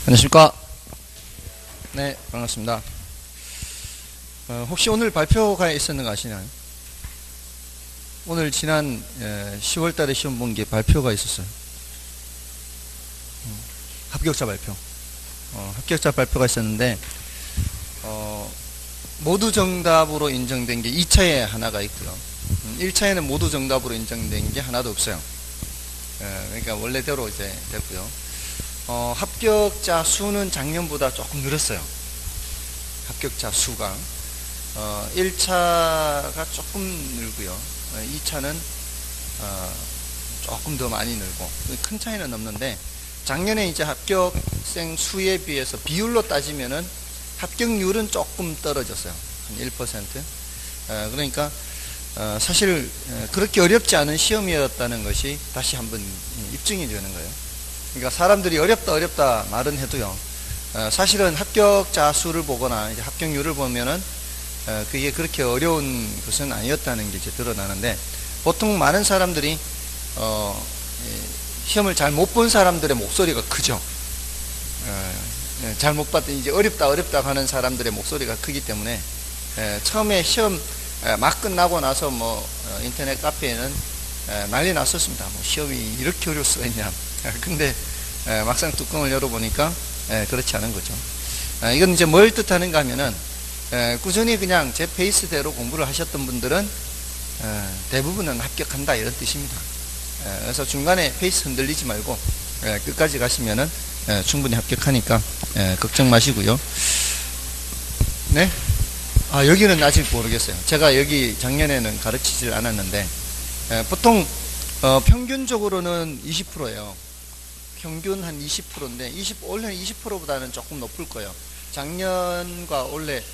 안녕하십니까. 네, 반갑습니다. 혹시 오늘 발표가 있었는 거 아시나요? 오늘 지난 10월 달에 시험 본 게 발표가 있었어요. 합격자 발표. 합격자 발표가 있었는데, 모두 정답으로 인정된 게 2차에 하나가 있고요. 1차에는 모두 정답으로 인정된 게 하나도 없어요. 그러니까 원래대로 이제 됐고요. 합격자 수는 작년보다 조금 늘었어요. 합격자 수가. 1차가 조금 늘고요. 2차는 조금 더 많이 늘고, 큰 차이는 없는데, 작년에 이제 합격생 수에 비해서 비율로 따지면은 합격률은 조금 떨어졌어요. 한 1%. 그러니까 사실 그렇게 어렵지 않은 시험이었다는 것이 다시 한번 입증이 되는 거예요. 그러니까 사람들이 어렵다 말은 해도요, 사실은 합격자 수를 보거나 이제 합격률을 보면은 그게 그렇게 어려운 것은 아니었다는 게 이제 드러나는데, 보통 많은 사람들이 시험을 잘 못 본 사람들의 목소리가 크죠. 잘 못 봤더니 이제 어렵다 하는 사람들의 목소리가 크기 때문에, 처음에 시험 막 끝나고 나서 뭐 인터넷 카페에는 난리 났었습니다. 뭐 시험이 이렇게 어려울 수가 있냐. 근데 막상 뚜껑을 열어보니까 그렇지 않은 거죠. 이건 이제 뭘 뜻하는가 하면은, 꾸준히 그냥 제 페이스대로 공부를 하셨던 분들은 대부분은 합격한다, 이런 뜻입니다. 그래서 중간에 페이스 흔들리지 말고 끝까지 가시면은 충분히 합격하니까 걱정 마시고요. 네? 여기는 아직 모르겠어요. 제가 여기 작년에는 가르치질 않았는데, 보통 평균적으로는 20%예요. 평균 한 20%인데, 올해는 20%보다는 조금 높을 거예요. 작년과 올해,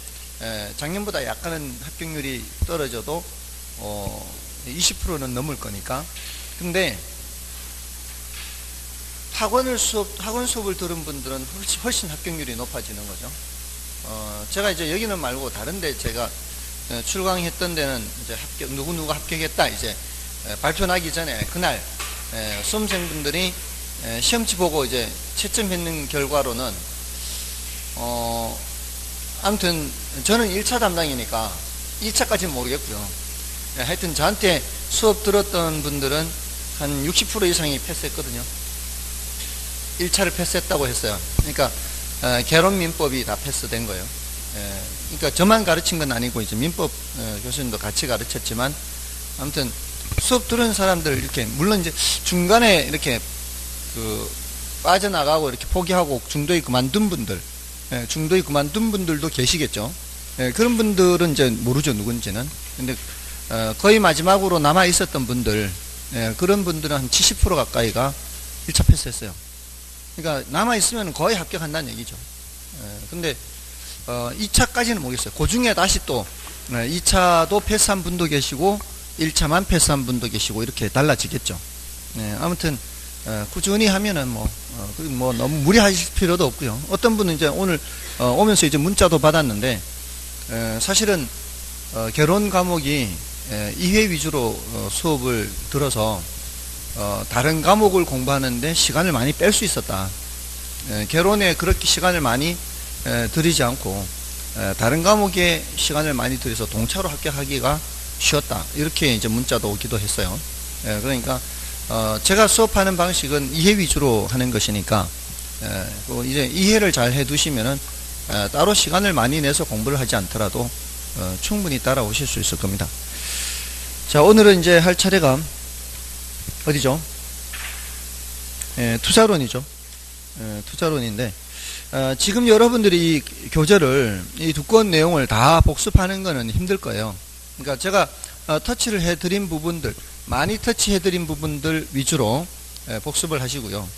작년보다 약간은 합격률이 떨어져도 20%는 넘을 거니까. 근데 학원 수업을 들은 분들은 훨씬 합격률이 높아지는 거죠. 제가 이제 여기는 말고 다른데 제가 출강했던 데는 이제 누구 합격했다, 이제 발표 나기 전에 그날 수험생분들이 시험지 보고 이제 채점했는 결과로는, 아무튼 저는 1차 담당이니까 2차까지는 모르겠고요. 하여튼 저한테 수업 들었던 분들은 한 60% 이상이 패스했거든요. 1차를 패스했다고 했어요. 그러니까 개론 민법이 다 패스된 거예요. 그러니까 저만 가르친 건 아니고 이제 민법 교수님도 같이 가르쳤지만, 아무튼 수업 들은 사람들 이렇게, 물론 이제 중간에 이렇게 빠져나가고 이렇게 포기하고 중도에 그만둔 분들도 계시겠죠. 그런 분들은 이제 모르죠, 누군지는. 근데 거의 마지막으로 남아 있었던 분들, 그런 분들은 한 70% 가까이가 1차 패스했어요. 그러니까 남아 있으면 거의 합격한다는 얘기죠. 근데 2차까지는 모르겠어요. 그 중에 다시 또 2차도 패스한 분도 계시고 1차만 패스한 분도 계시고, 이렇게 달라지겠죠. 아무튼 꾸준히 하면은 뭐 너무 무리하실 필요도 없고요. 어떤 분은 이제 오늘 오면서 이제 문자도 받았는데, 사실은 결혼 과목이 2회 위주로 수업을 들어서 다른 과목을 공부하는데 시간을 많이 뺄 수 있었다. 결혼에 그렇게 시간을 많이 들이지 않고 다른 과목에 시간을 많이 들여서 동차로 합격하기가 쉬웠다, 이렇게 이제 문자도 오기도 했어요. 그러니까 제가 수업하는 방식은 2회 위주로 하는 것이니까, 이제 2회를 잘 해두시면은 따로 시간을 많이 내서 공부를 하지 않더라도 충분히 따라오실 수 있을 겁니다. 자, 오늘은 이제 할 차례가 어디죠? 투자론이죠. 투자론인데, 지금 여러분들이 이 교재를, 이 두꺼운 내용을 다 복습하는 거는 힘들 거예요. 그러니까 제가 터치를 해드린 부분들, 많이 터치해드린 부분들 위주로 복습을 하시고요.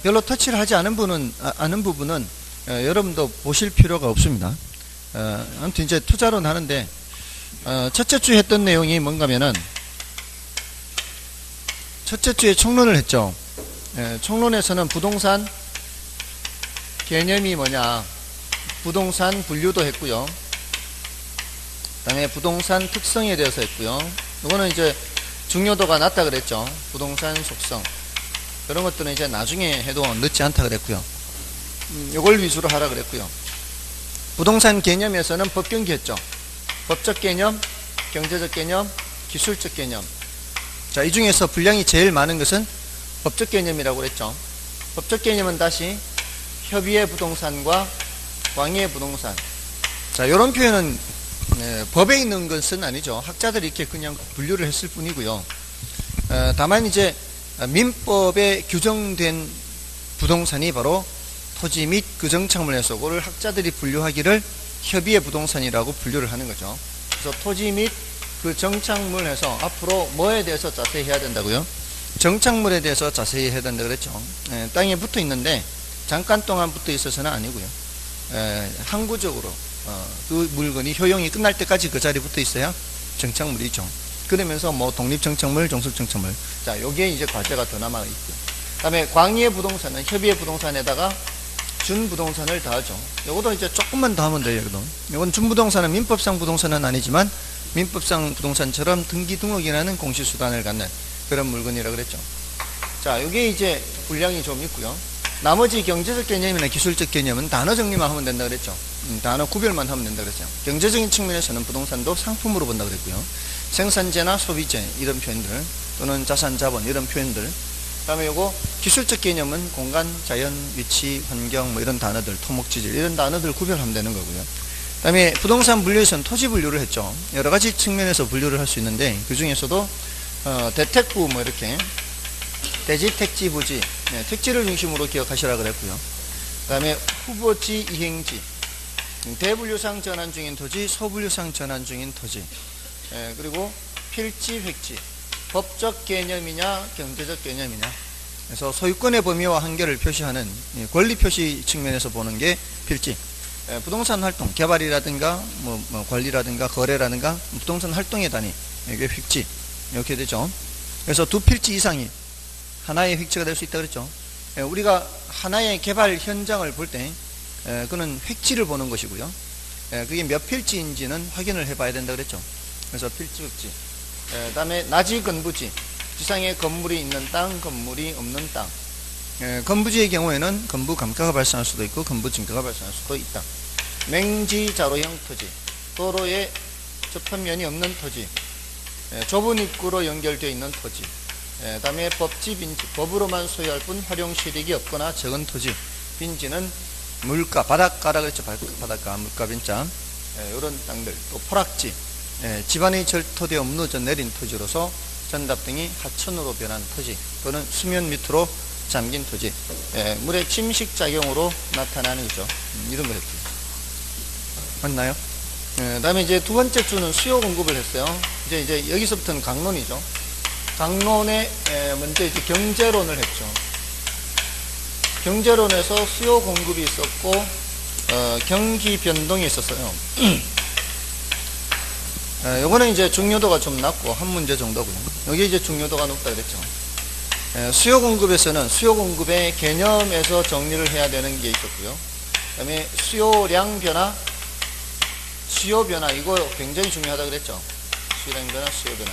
별로 터치를 하지 않은 부분은 여러분도 보실 필요가 없습니다. 아무튼 이제 투자론 하는데, 첫째 주 했던 내용이 뭔가면은, 첫째 주에 총론을 했죠. 총론에서는 부동산 개념이 뭐냐, 부동산 분류도 했고요. 그 다음에 부동산 특성에 대해서 했고요. 이거는 이제 중요도가 낮다 그랬죠. 부동산 속성. 그런 것들은 이제 나중에 해도 늦지 않다 그랬고요. 요걸 위주로 하라 그랬고요. 부동산 개념에서는 법경기했죠. 법적 개념, 경제적 개념, 기술적 개념. 자, 이 중에서 분량이 제일 많은 것은 법적 개념이라고 그랬죠. 법적 개념은 다시 협의의 부동산과 광의의 부동산. 자, 이런 표현은 법에 있는 것은 아니죠. 학자들이 이렇게 그냥 분류를 했을 뿐이고요. 다만 이제 민법에 규정된 부동산이 바로 토지 및 그 정착물에서 그걸 학자들이 분류하기를 협의의 부동산이라고 분류를 하는 거죠. 그래서 토지 및 그 정착물에서 앞으로 뭐에 대해서 자세히 해야 된다고요? 정착물에 대해서 자세히 해야 된다 그랬죠. 땅에 붙어 있는데 잠깐 동안 붙어 있어서는 아니고요. 항구적으로 그 물건이 효용이 끝날 때까지 그 자리에 붙어 있어야 정착물이죠. 그러면서 뭐 독립정착물, 종속정착물. 자, 요게 이제 과제가 더 남아 있고요. 그 다음에 광의의 부동산은 협의의 부동산에다가 준부동산을 더하죠. 요것도 이제 조금만 더 하면 돼요. 요건 준부동산은 민법상 부동산은 아니지만 민법상 부동산처럼 등기 등록이라는 공시수단을 갖는 그런 물건이라고 그랬죠. 자, 요게 이제 분량이 좀 있고요. 나머지 경제적 개념이나 기술적 개념은 단어 정리만 하면 된다 그랬죠. 단어 구별만 하면 된다 그랬죠. 경제적인 측면에서는 부동산도 상품으로 본다 그랬고요. 생산재나 소비재 이런 표현들 또는 자산, 자본 이런 표현들. 그 다음에 요거 기술적 개념은 공간, 자연, 위치, 환경 뭐 이런 단어들, 토목, 지질 이런 단어들 구별하면 되는 거고요. 그 다음에 부동산 분류에서는 토지 분류를 했죠. 여러 가지 측면에서 분류를 할 수 있는데 그 중에서도 대택부 뭐 이렇게 대지, 택지, 부지, 택지를 중심으로 기억하시라 그랬고요. 그 다음에 후보지, 이행지, 대분류상 전환 중인 토지, 소분류상 전환 중인 토지, 그리고 필지, 획지, 법적 개념이냐 경제적 개념이냐. 그래서 소유권의 범위와 한계를 표시하는 권리 표시 측면에서 보는 게 필지. 부동산 활동, 개발이라든가 뭐 관리라든가 거래라든가 부동산 활동의 단위, 이게 획지 이렇게 되죠. 그래서 두 필지 이상이 하나의 획지가 될 수 있다 그랬죠. 우리가 하나의 개발 현장을 볼 때 그는 획지를 보는 것이고요. 그게 몇 필지인지는 확인을 해봐야 된다 그랬죠. 그래서 필지, 획지. 그 다음에 나지, 건부지, 지상에 건물이 있는 땅, 건물이 없는 땅. 건부지의 경우에는 건부 감가가 발생할 수도 있고 건부 증가가 발생할 수도 있다. 맹지, 자로형 토지, 도로에 접합면이 없는 토지, 좁은 입구로 연결되어 있는 토지, 그 다음에 법지, 빈지, 법으로만 소유할 뿐 활용 실익이 없거나 적은 토지. 빈지는 물가, 바닷가라 그랬죠. 바닷가, 물가, 빈자. 이런 땅들. 또 포락지, 집안의 절토되어 무너져 내린 토지로서 전답 등이 하천으로 변한 토지 또는 수면 밑으로 잠긴 토지, 물의 침식 작용으로 나타나는 거죠. 이런 거 했고요. 맞나요? 그 다음에 이제 두 번째 주는 수요 공급을 했어요. 이제 여기서부터는 강론이죠. 강론에 먼저 이제 경제론을 했죠. 경제론에서 수요 공급이 있었고, 경기 변동이 있었어요. 요거는 이제 중요도가 좀 낮고 한 문제 정도고요. 여기 이제 중요도가 높다 그랬죠. 수요 공급에서는 수요 공급의 개념에서 정리를 해야 되는 게 있었고요. 그 다음에 수요량 변화, 수요 변화, 이거 굉장히 중요하다 그랬죠. 수요량 변화, 수요 변화.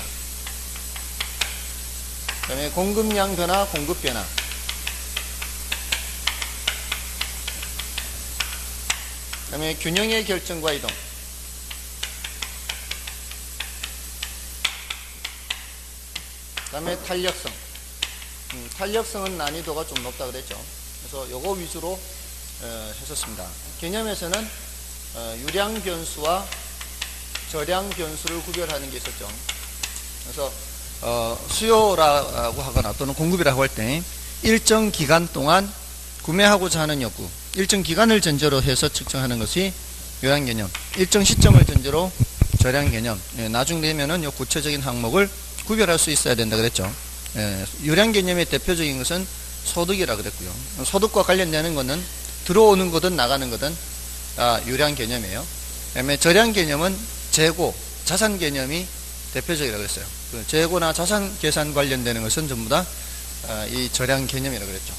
그 다음에 공급량 변화, 공급 변화. 그 다음에 균형의 결정과 이동. 그 다음에 탄력성. 탄력성은 난이도가 좀 높다 그랬죠. 그래서 요거 위주로 했었습니다. 개념에서는 유량 변수와 저량 변수를 구별하는 게 있었죠. 그래서 수요라고 하거나 또는 공급이라고 할 때 일정 기간 동안 구매하고자 하는 욕구, 일정 기간을 전제로 해서 측정하는 것이 유량 개념, 일정 시점을 전제로 저량 개념. 나중 되면은 요 구체적인 항목을 구별할 수 있어야 된다 그랬죠. 유량 개념의 대표적인 것은 소득이라 그랬고요. 소득과 관련되는 것은 들어오는 거든 나가는 거든 유량 개념이에요. 그다음에 저량 개념은 재고, 자산 개념이 대표적이라고 그랬어요. 그 재고나 자산 계산 관련되는 것은 전부 다 이 저량 개념이라고 그랬죠.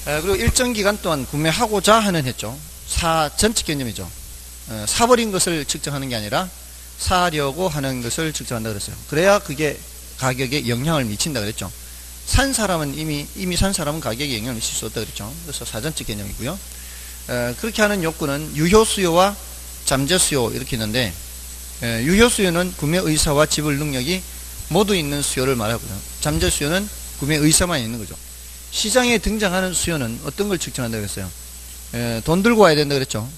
그리고 일정 기간 동안 구매하고자 하는 했죠. 전체 개념이죠. 사버린 것을 측정하는 게 아니라 사려고 하는 것을 측정한다 그랬어요. 그래야 그게 가격에 영향을 미친다 그랬죠. 산 사람은 이미 산 사람은 가격에 영향을 미칠 수 없다 그랬죠. 그래서 사전적 개념이고요. 그렇게 하는 욕구는 유효 수요와 잠재 수요 이렇게 있는데, 유효 수요는 구매 의사와 지불 능력이 모두 있는 수요를 말하고요. 잠재 수요는 구매 의사만 있는 거죠. 시장에 등장하는 수요는 어떤 걸 측정한다 그랬어요? 돈 들고 와야 된다 그랬죠.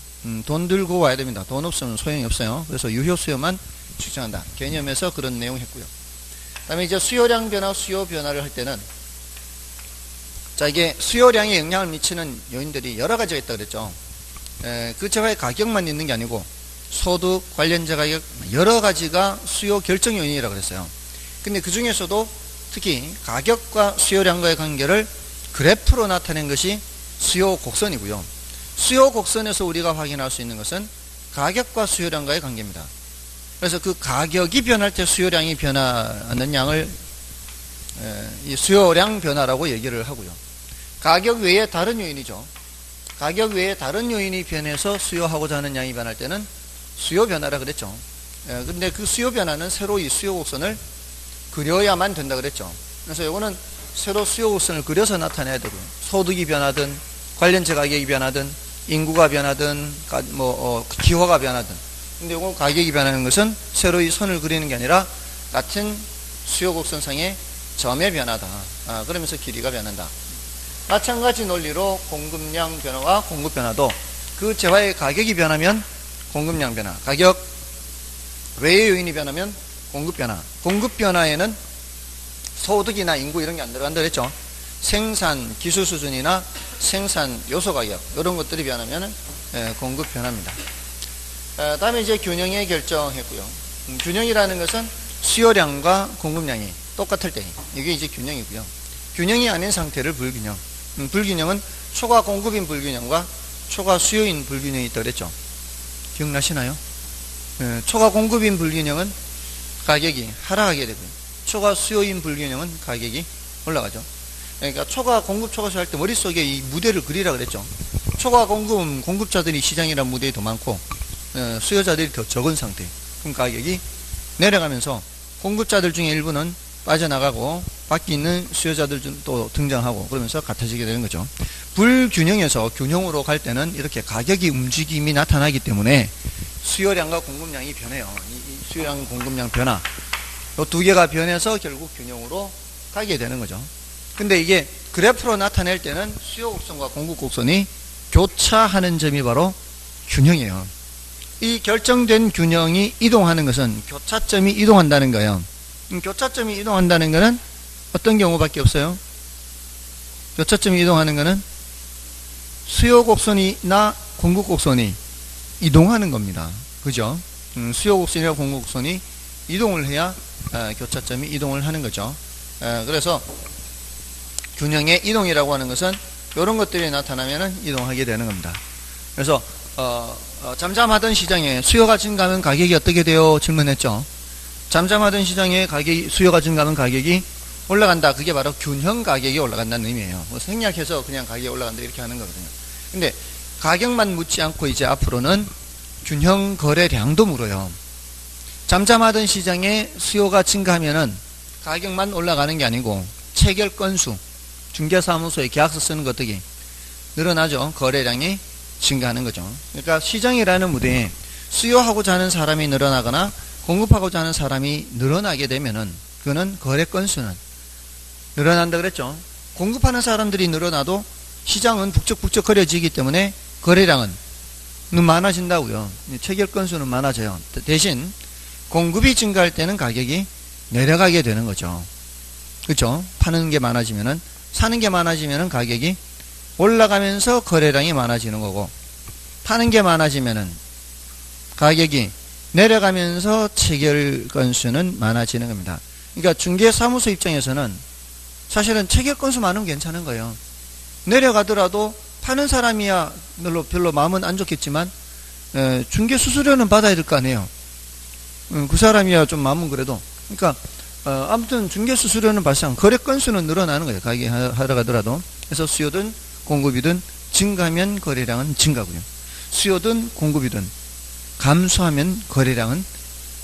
돈 들고 와야 됩니다. 돈 없으면 소용이 없어요. 그래서 유효 수요만 측정한다. 개념에서 그런 내용 했고요. 그 다음에 이제 수요량 변화, 수요 변화를 할 때는, 자, 이게 수요량에 영향을 미치는 요인들이 여러 가지가 있다 그랬죠. 그 재화의 가격만 있는 게 아니고, 소득, 관련자 가격, 여러 가지가 수요 결정 요인이라고 그랬어요. 근데 그 중에서도 특히 가격과 수요량과의 관계를 그래프로 나타낸 것이 수요 곡선이고요. 수요 곡선에서 우리가 확인할 수 있는 것은 가격과 수요량과의 관계입니다. 그래서 그 가격이 변할 때 수요량이 변하는 양을 이 수요량 변화라고 얘기를 하고요. 가격 외에 다른 요인이죠. 가격 외에 다른 요인이 변해서 수요하고자 하는 양이 변할 때는 수요 변화라 그랬죠. 근데 그 수요 변화는 새로 이 수요 곡선을 그려야만 된다 그랬죠. 그래서 이거는 새로 수요 곡선을 그려서 나타내야 되고요. 소득이 변하든 관련자 가격이 변하든 인구가 변하든 기호가 변하든, 근데 이거 가격이 변하는 것은 새로 이 선을 그리는 게 아니라 같은 수요 곡선상의 점의 변화다. 그러면서 길이가 변한다. 마찬가지 논리로 공급량 변화와 공급 변화도 그 재화의 가격이 변하면 공급량 변화, 가격 외의 요인이 변하면 공급 변화. 공급 변화에는 소득이나 인구 이런 게 안 들어간다 그랬죠. 생산 기술 수준이나 생산 요소 가격 이런 것들이 변하면 공급 변화입니다. 다음에 이제 균형의 결정했고요. 균형이라는 것은 수요량과 공급량이 똑같을 때 이게 이제 균형이고요. 균형이 아닌 상태를 불균형. 불균형은 초과 공급인 불균형과 초과 수요인 불균형이 있다 그랬죠. 기억나시나요? 초과 공급인 불균형은 가격이 하락하게 되고요. 초과 수요인 불균형은 가격이 올라가죠. 그러니까 초과 공급 초과 수요 할 때 머릿속에 이 무대를 그리라 그랬죠. 초과 공급은 공급자들이 시장이라는 무대에 더 많고 수요자들이 더 적은 상태. 그럼 가격이 내려가면서 공급자들 중에 일부는 빠져나가고 밖에 있는 수요자들 또 등장하고 그러면서 같아지게 되는 거죠. 불균형에서 균형으로 갈 때는 이렇게 가격이 움직임이 나타나기 때문에 수요량과 공급량이 변해요. 이 수요량 공급량 변화 이 두 개가 변해서 결국 균형으로 가게 되는 거죠. 근데 이게 그래프로 나타낼 때는 수요 곡선과 공급 곡선이 교차하는 점이 바로 균형이에요. 이 결정된 균형이 이동하는 것은 교차점이 이동한다는 거예요. 교차점이 이동한다는 것은 어떤 경우밖에 없어요? 교차점이 이동하는 것은 수요 곡선이나 공급 곡선이 이동하는 겁니다. 그죠? 수요 곡선이나 공급 곡선이 이동을 해야 교차점이 이동을 하는 거죠. 그래서 균형의 이동이라고 하는 것은 이런 것들이 나타나면 이동하게 되는 겁니다. 그래서 잠잠하던 시장에 수요가 증가하면 가격이 어떻게 돼요? 질문했죠. 잠잠하던 시장에 수요가 증가하면 가격이 올라간다. 그게 바로 균형 가격이 올라간다는 의미예요. 생략해서 그냥 가격이 올라간다 이렇게 하는 거거든요. 근데 가격만 묻지 않고 이제 앞으로는 균형 거래량도 물어요. 잠잠하던 시장에 수요가 증가하면은 가격만 올라가는 게 아니고 체결 건수, 중개사무소에 계약서 쓰는 것 어떻게 늘어나죠. 거래량이 증가하는 거죠. 그러니까 시장이라는 무대에 수요하고자 하는 사람이 늘어나거나 공급하고자 하는 사람이 늘어나게 되면은 그거는 거래 건수는 늘어난다 그랬죠. 공급하는 사람들이 늘어나도 시장은 북적북적거려지기 때문에 거래량은 많아진다고요. 체결 건수는 많아져요. 대신 공급이 증가할 때는 가격이 내려가게 되는 거죠. 그렇죠? 파는 게 많아지면은 사는 게 많아지면은 가격이 올라가면서 거래량이 많아지는 거고, 파는 게 많아지면은 가격이 내려가면서 체결 건수는 많아지는 겁니다. 그러니까 중개사무소 입장에서는 사실은 체결 건수 많으면 괜찮은 거예요. 내려가더라도 파는 사람이야 별로 마음은 안 좋겠지만 중개 수수료는 받아야 될 거 아니에요. 그 사람이야 좀 마음은 그래도. 그러니까 아무튼 중개 수수료는 발생, 거래 건수는 늘어나는 거예요. 가격이 하락하더라도. 그래서 수요든 공급이든 증가하면 거래량은 증가고요. 수요든 공급이든 감소하면 거래량은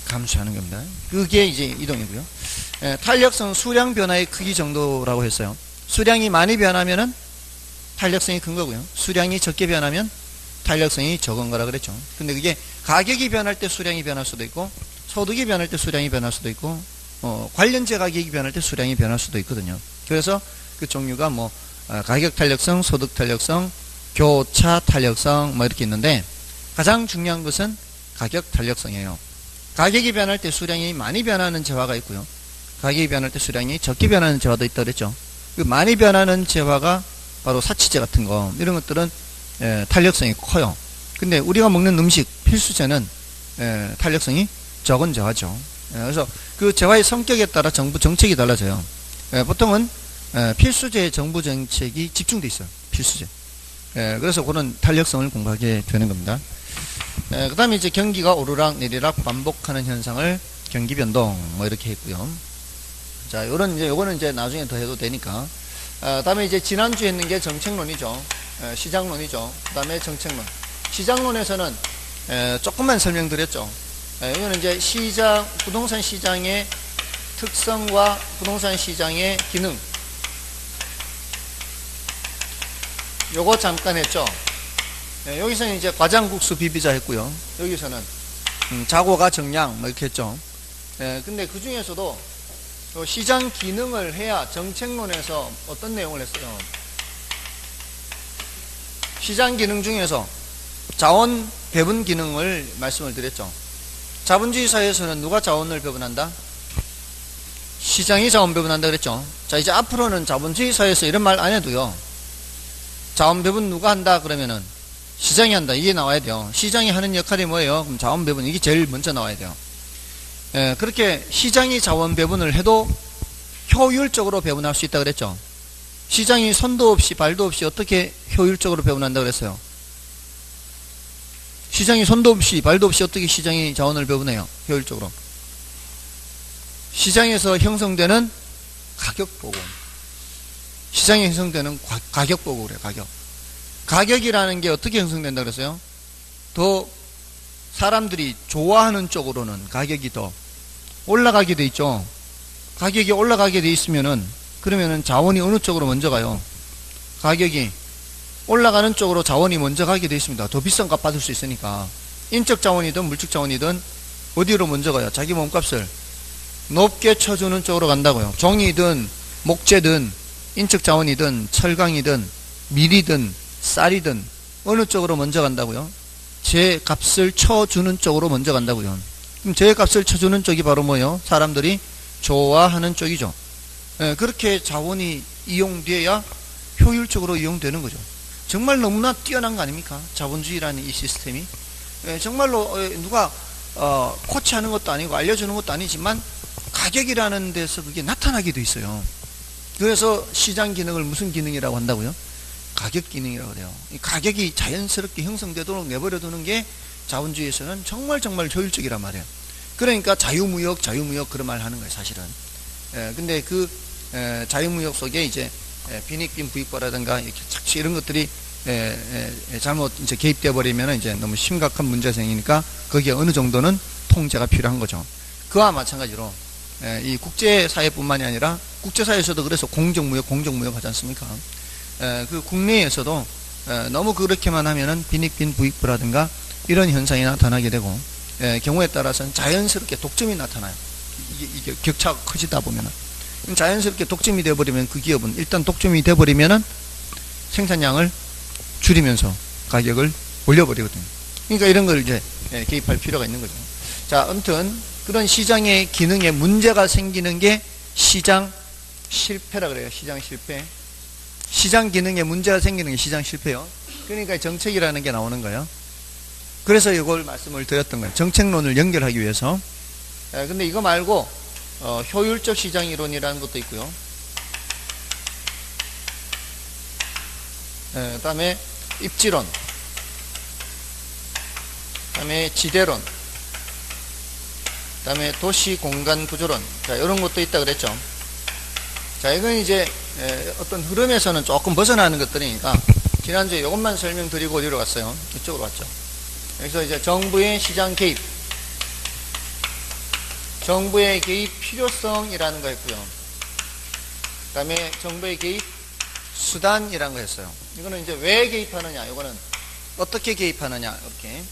감소하는 겁니다. 그게 이제 이동이고요. 탄력성 수량 변화의 크기 정도라고 했어요. 수량이 많이 변하면은 탄력성이 큰 거고요. 수량이 적게 변하면 탄력성이 적은 거라 그랬죠. 근데 그게 가격이 변할 때 수량이 변할 수도 있고, 소득이 변할 때 수량이 변할 수도 있고, 관련제 가격이 변할 때 수량이 변할 수도 있거든요. 그래서 그 종류가 뭐 가격 탄력성, 소득 탄력성, 교차 탄력성 뭐 이렇게 있는데, 가장 중요한 것은 가격 탄력성이에요. 가격이 변할 때 수량이 많이 변하는 재화가 있고요. 가격이 변할 때 수량이 적게 변하는 재화도 있다 그랬죠. 그 많이 변하는 재화가 바로 사치제 같은 거, 이런 것들은 탄력성이 커요. 근데 우리가 먹는 음식 필수제는 탄력성이 적은 재화죠. 그래서 그 재화의 성격에 따라 정부 정책이 달라져요. 보통은 필수제의 정부 정책이 집중돼 있어요. 필수제. 그래서 그런 탄력성을 공부하게 되는 겁니다. 그 다음에 이제 경기가 오르락 내리락 반복하는 현상을 경기 변동 뭐 이렇게 했고요. 자, 요거는 이제 나중에 더 해도 되니까. 다음에 이제 지난주에 했는 게 정책론이죠. 시장론이죠. 그 다음에 정책론. 시장론에서는 조금만 설명드렸죠. 이거는 이제 부동산 시장의 특성과 부동산 시장의 기능. 요거 잠깐 했죠. 여기서는 이제 과장국수 비비자 했고요. 여기서는 자고가 정량 뭐 이렇게 했죠. 근데 그 중에서도 시장 기능을 해야 정책론에서 어떤 내용을 했어요? 시장 기능 중에서 자원 배분 기능을 말씀을 드렸죠. 자본주의 사회에서는 누가 자원을 배분한다? 시장이 자원 배분한다 그랬죠. 자, 이제 앞으로는 자본주의 사회에서 이런 말 안 해도요. 자원 배분 누가 한다 그러면은 시장이 한다. 이게 나와야 돼요. 시장이 하는 역할이 뭐예요? 그럼 자원 배분. 이게 제일 먼저 나와야 돼요. 그렇게 시장이 자원 배분을 해도 효율적으로 배분할 수 있다 그랬죠. 시장이 손도 없이 발도 없이 어떻게 효율적으로 배분한다 그랬어요? 시장이 손도 없이 발도 없이 어떻게 시장이 자원을 배분해요? 효율적으로. 시장에서 형성되는 가격 보고. 시장에 형성되는 가격 보고 그래요. 가격. 가격이라는 게 어떻게 형성된다 그랬어요? 더 사람들이 좋아하는 쪽으로는 가격이 더 올라가게 돼 있죠. 가격이 올라가게 돼 있으면은 그러면은 자원이 어느 쪽으로 먼저 가요? 가격이 올라가는 쪽으로 자원이 먼저 가게 돼 있습니다. 더 비싼 값 받을 수 있으니까. 인적 자원이든 물적 자원이든 어디로 먼저 가요? 자기 몸값을 높게 쳐주는 쪽으로 간다고요. 종이든 목재든 인적 자원이든 철강이든 밀이든 쌀이든 어느 쪽으로 먼저 간다고요? 제 값을 쳐주는 쪽으로 먼저 간다고요. 그럼 제 값을 쳐주는 쪽이 바로 뭐예요? 사람들이 좋아하는 쪽이죠. 그렇게 자원이 이용돼야 효율적으로 이용되는 거죠. 정말 너무나 뛰어난 거 아닙니까? 자본주의라는 이 시스템이. 정말로 누가 코치하는 것도 아니고 알려주는 것도 아니지만 가격이라는 데서 그게 나타나게 돼 있어요. 그래서 시장 기능을 무슨 기능이라고 한다고요? 가격 기능이라고 그래요. 이 가격이 자연스럽게 형성되도록 내버려두는 게 자본주의에서는 정말 효율적이란 말이에요. 그러니까 자유무역 그런 말 하는 거예요, 사실은. 근데 그 자유무역 속에 이제 빈익빈 부익부라든가 이렇게 착취 이런 것들이 잘못 이제 개입되어 버리면 이제 너무 심각한 문제가 생기니까 거기에 어느 정도는 통제가 필요한 거죠. 그와 마찬가지로 이 국제사회뿐만이 아니라 국제사회에서도 그래서 공정무역 하지 않습니까? 그 국내에서도 너무 그렇게만 하면은 빈익빈 부익부라든가 이런 현상이 나타나게 되고 경우에 따라서는 자연스럽게 독점이 나타나요. 이게 격차가 커지다 보면은 자연스럽게 독점이 되어버리면 그 기업은 일단 독점이 되어버리면은 생산량을 줄이면서 가격을 올려버리거든요. 그러니까 이런 걸 이제 개입할 필요가 있는 거죠. 자, 아무튼 그런 시장의 기능에 문제가 생기는 게 시장 실패라 그래요. 시장 실패. 시장 기능에 문제가 생기는 게 시장 실패요. 그러니까 정책이라는 게 나오는 거예요. 그래서 이걸 말씀을 드렸던 거예요. 정책론을 연결하기 위해서. 근데 이거 말고 효율적 시장 이론이라는 것도 있고요. 그 다음에 입지론, 그 다음에 지대론, 그 다음에 도시 공간 구조론. 자, 이런 것도 있다 그랬죠. 자, 이건 이제 어떤 흐름에서는 조금 벗어나는 것들이니까 지난주에 이것만 설명드리고 어디로 갔어요? 이쪽으로 왔죠. 그래서 이제 정부의 시장 개입, 정부의 개입 필요성이라는 거 했고요. 그 다음에 정부의 개입 수단이라는 거 했어요. 이거는 이제 왜 개입하느냐, 이거는 어떻게 개입하느냐, 이렇게.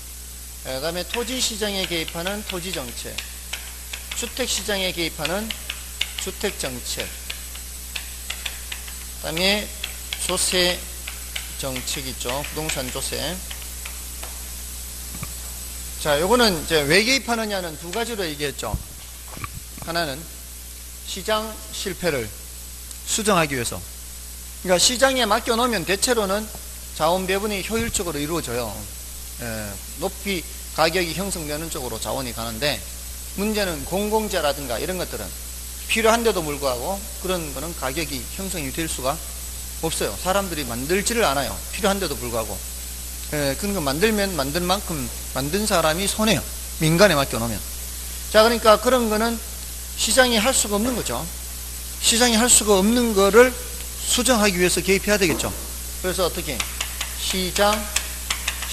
그 다음에 토지시장에 개입하는 토지정책, 주택시장에 개입하는 주택정책, 그 다음에 조세정책 있죠. 부동산 조세. 자, 요거는 이제 왜 개입하느냐는 두 가지로 얘기했죠. 하나는 시장 실패를 수정하기 위해서. 그러니까 시장에 맡겨놓으면 대체로는 자원 배분이 효율적으로 이루어져요. 높이 가격이 형성되는 쪽으로 자원이 가는데, 문제는 공공재라든가 이런 것들은 필요한데도 불구하고 그런 거는 가격이 형성이 될 수가 없어요. 사람들이 만들지를 않아요. 필요한데도 불구하고. 그런 거 만들면 만든 만큼 만든 사람이 손해요. 민간에 맡겨놓으면. 자, 그러니까 그런 거는 시장이 할 수가 없는 거죠. 시장이 할 수가 없는 거를 수정하기 위해서 개입해야 되겠죠. 그래서 어떻게? 시장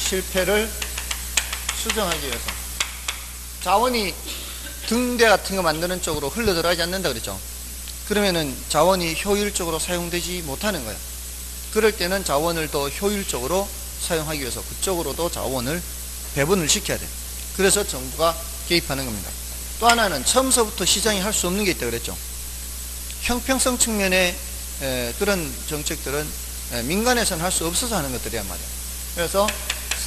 실패를 수정하기 위해서. 자원이 등대 같은 거 만드는 쪽으로 흘러들어가지 않는다 그랬죠. 그러면은 자원이 효율적으로 사용되지 못하는 거예요. 그럴 때는 자원을 더 효율적으로 사용하기 위해서 그쪽으로도 자원을 배분을 시켜야 돼요. 그래서 정부가 개입하는 겁니다. 또 하나는 처음서부터 시장이 할 수 없는 게 있다 그랬죠. 형평성 측면의 그런 정책들은 민간에서는 할 수 없어서 하는 것들이란 말이에요. 그래서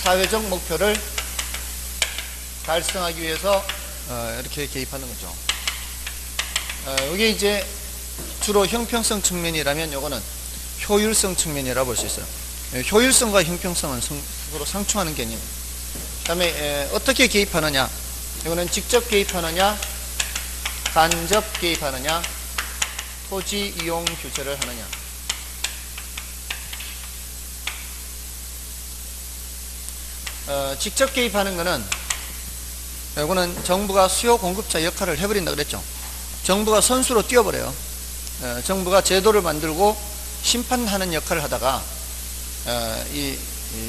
사회적 목표를 달성하기 위해서 이렇게 개입하는 거죠. 이게 이제 주로 형평성 측면이라면 요거는 효율성 측면이라고 볼 수 있어요. 효율성과 형평성은 서로 상충하는 개념이에요. 그 다음에 어떻게 개입하느냐, 이거는 직접 개입하느냐, 간접 개입하느냐, 토지 이용 규제를 하느냐. 직접 개입하는 거는, 이거는 정부가 수요 공급자 역할을 해버린다 그랬죠. 정부가 선수로 뛰어버려요. 정부가 제도를 만들고 심판하는 역할을 하다가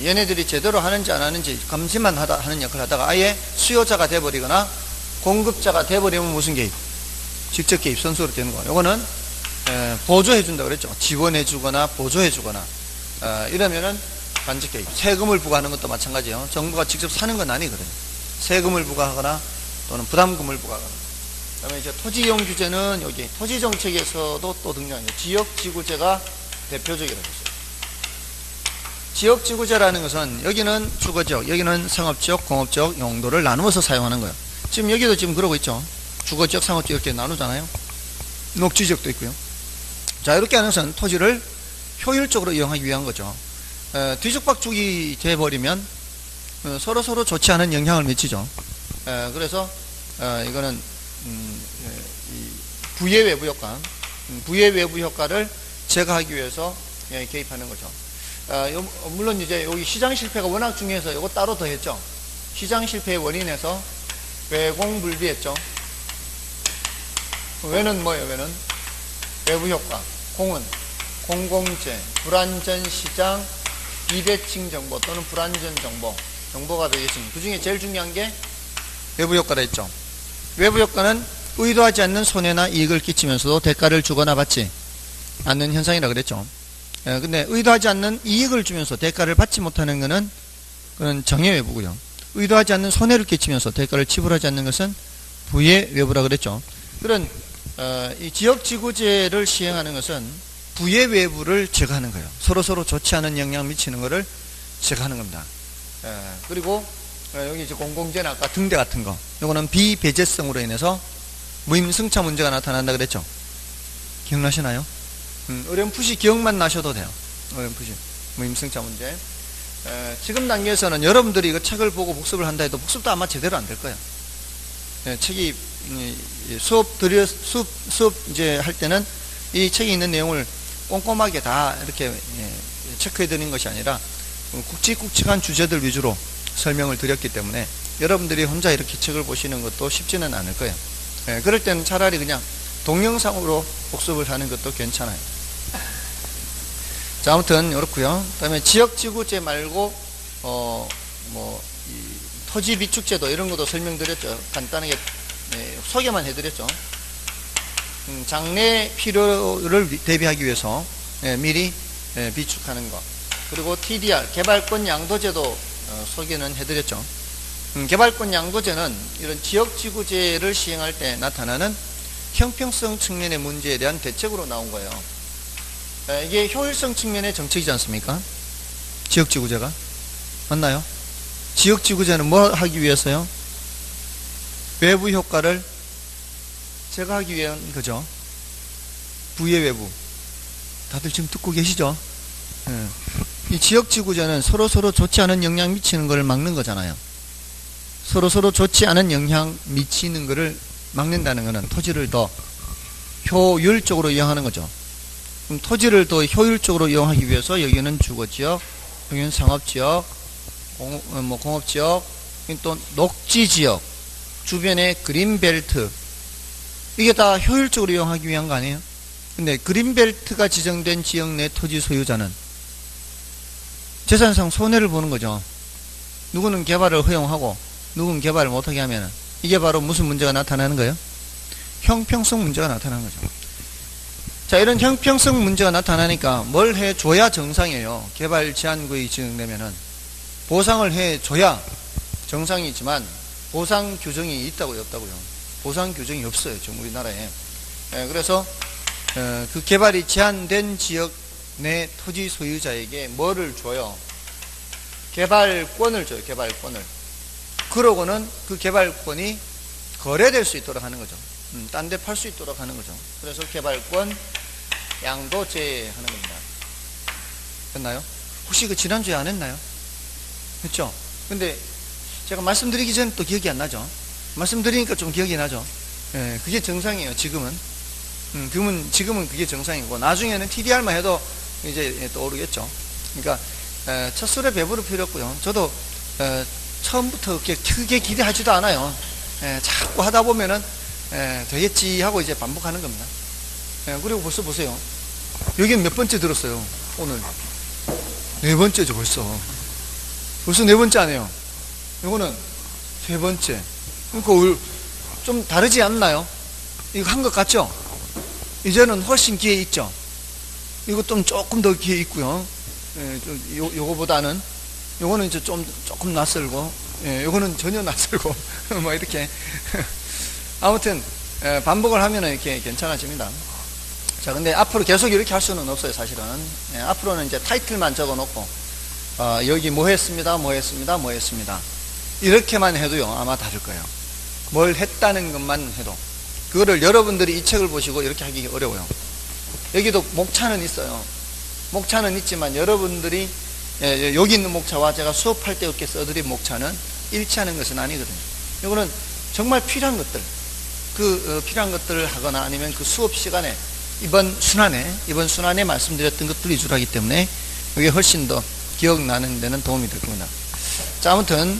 얘네들이 제대로 하는지 안 하는지 감시만 하는 역할을 하다가 아예 수요자가 돼버리거나 공급자가 돼버리면 무슨 개입? 직접 개입, 선수로 되는 거예요. 이거는 보조해준다 그랬죠. 지원해주거나 보조해주거나 이러면은 간접 개입. 세금을 부과하는 것도 마찬가지예요. 정부가 직접 사는 건 아니거든요. 세금을 부과하거나 또는 부담금을 부과하거나. 그 다음에 이제 토지 이용 규제는 여기 토지 정책에서도 또 등장해요. 지역지구제가 대표적이라고 했어요. 지역지구제라는 것은 여기는 주거지역, 여기는 상업지역, 공업지역 용도를 나누어서 사용하는 거예요. 지금 여기도 지금 그러고 있죠. 주거지역, 상업지역 이렇게 나누잖아요. 녹지지역도 있고요. 자, 이렇게 하는 것은 토지를 효율적으로 이용하기 위한 거죠. 뒤죽박죽이 돼버리면 서로 좋지 않은 영향을 미치죠. 그래서 이거는 부의 외부 효과, 부의 외부 효과를 제거하기 위해서 개입하는 거죠. 물론 이제 여기 시장 실패가 워낙 중요해서 이거 따로 더 했죠. 시장 실패의 원인에서 외공불비했죠. 외는 뭐예요? 외는 외부 효과, 공은 공공재, 불완전 시장, 비대칭 정보 또는 불완전 정보가 되겠습니다. 그 중에 제일 중요한 게 외부 효과라 했죠. 외부 효과는 의도하지 않는 손해나 이익을 끼치면서도 대가를 주거나 받지 않는 현상이라 그랬죠. 근데 의도하지 않는 이익을 주면서 대가를 받지 못하는 것은 그건 정의 외부고요. 의도하지 않는 손해를 끼치면서 대가를 지불하지 않는 것은 부의 외부라 그랬죠. 그런 이 지역지구제를 시행하는 것은 부의 외부를 제거하는 거예요. 서로 좋지 않은 영향 미치는 것을 제거하는 겁니다. 그리고 여기 이제 공공재나 아까 등대 같은 거, 이거는 비배제성으로 인해서 무임승차 문제가 나타난다 그랬죠. 기억나시나요? 어렴풋이 기억만 나셔도 돼요. 어렴풋이 무임승차 문제. 지금 단계에서는 여러분들이 이거 책을 보고 복습을 한다 해도 복습도 아마 제대로 안 될 거예요. 책이 수업 이제 할 때는 이 책에 있는 내용을 꼼꼼하게 다 이렇게 체크해 드리는 것이 아니라 굵직굵직한 주제들 위주로 설명을 드렸기 때문에 여러분들이 혼자 이렇게 책을 보시는 것도 쉽지는 않을 거예요. 그럴 때는 차라리 그냥 동영상으로 복습을 하는 것도 괜찮아요. 자, 아무튼 이렇고요. 그다음에 지역지구제 말고 이 토지 비축제도 이런 것도 설명드렸죠. 간단하게 소개만 해드렸죠. 장래 필요를 대비하기 위해서 미리 비축하는 것. 그리고 TDR, 개발권 양도제도 소개는 해드렸죠. 개발권 양도제는 이런 지역지구제를 시행할 때 나타나는 형평성 측면의 문제에 대한 대책으로 나온 거예요. 이게 효율성 측면의 정책이지 않습니까? 지역지구제가. 맞나요? 지역지구제는 뭐 하기 위해서요? 외부 효과를 제거하기 위한 거죠. 부의 외부. 다들 지금 듣고 계시죠? 이 지역지구제는 서로서로 좋지 않은 영향 미치는 것을 막는 거잖아요. 서로서로 좋지 않은 영향 미치는 것을 막는다는 것은 토지를 더 효율적으로 이용하는 거죠. 그럼 토지를 더 효율적으로 이용하기 위해서 여기는 주거지역, 여기는 상업지역, 공업지역, 또 녹지지역, 주변의 그린벨트, 이게 다 효율적으로 이용하기 위한 거 아니에요? 근데 그린벨트가 지정된 지역 내 토지 소유자는 재산상 손해를 보는 거죠. 누구는 개발을 허용하고 누구는 개발을 못하게 하면 이게 바로 무슨 문제가 나타나는 거예요? 형평성 문제가 나타나는 거죠. 자, 이런 형평성 문제가 나타나니까 뭘 해줘야 정상이에요. 개발 제한구역이 지정되면은 보상을 해줘야 정상이지만 보상 규정이 있다고요, 없다고요? 보상 규정이 없어요, 지금 우리나라에. 그래서 그 개발이 제한된 지역 내 토지 소유자에게 뭐를 줘요? 개발권을 줘요, 개발권을. 그러고는 그 개발권이 거래될 수 있도록 하는 거죠. 딴 데 팔 수 있도록 하는 거죠. 그래서 개발권 양도제 하는 겁니다. 됐나요? 혹시 그 지난주에 안 했나요? 했죠? 근데 제가 말씀드리기 전에 또 기억이 안 나죠? 말씀드리니까 좀 기억이 나죠? 그게 정상이에요, 지금은. 지금은 그게 정상이고, 나중에는 TDR만 해도 이제 떠오르겠죠. 그러니까, 첫 술에 배부를 필요 없고요. 저도, 처음부터 그렇게 크게 기대하지도 않아요. 자꾸 하다 보면은, 되겠지 하고 이제 반복하는 겁니다. 그리고 벌써 보세요. 여기는 몇 번째 들었어요, 오늘. 4번째죠, 벌써. 벌써 4번째 아니에요. 이거는 3번째. 그러니까 좀 다르지 않나요? 이거 한 것 같죠? 이제는 훨씬 기회 있죠? 이거 좀 조금 더 기회 있고요. 요거보다는, 요거는 이제 조금 낯설고, 요거는 전혀 낯설고, 뭐 이렇게. 아무튼, 반복을 하면은 이렇게 괜찮아집니다. 자, 근데 앞으로 계속 이렇게 할 수는 없어요, 사실은. 앞으로는 이제 타이틀만 적어 놓고, 여기 뭐 했습니다, 뭐 했습니다, 뭐 했습니다. 이렇게만 해도요, 아마 다를 거예요. 뭘 했다는 것만 해도. 그거를 여러분들이 이 책을 보시고 이렇게 하기 어려워요. 여기도 목차는 있어요. 목차는 있지만 여러분들이 여기 있는 목차와 제가 수업할 때 이렇게 써드린 목차는 일치하는 것은 아니거든요. 이거는 정말 필요한 것들, 필요한 것들을 하거나 아니면 그 수업 시간에 이번 순환에 말씀드렸던 것들 위주로 하기 때문에 이게 훨씬 더 기억나는 데는 도움이 될 겁니다. 자, 아무튼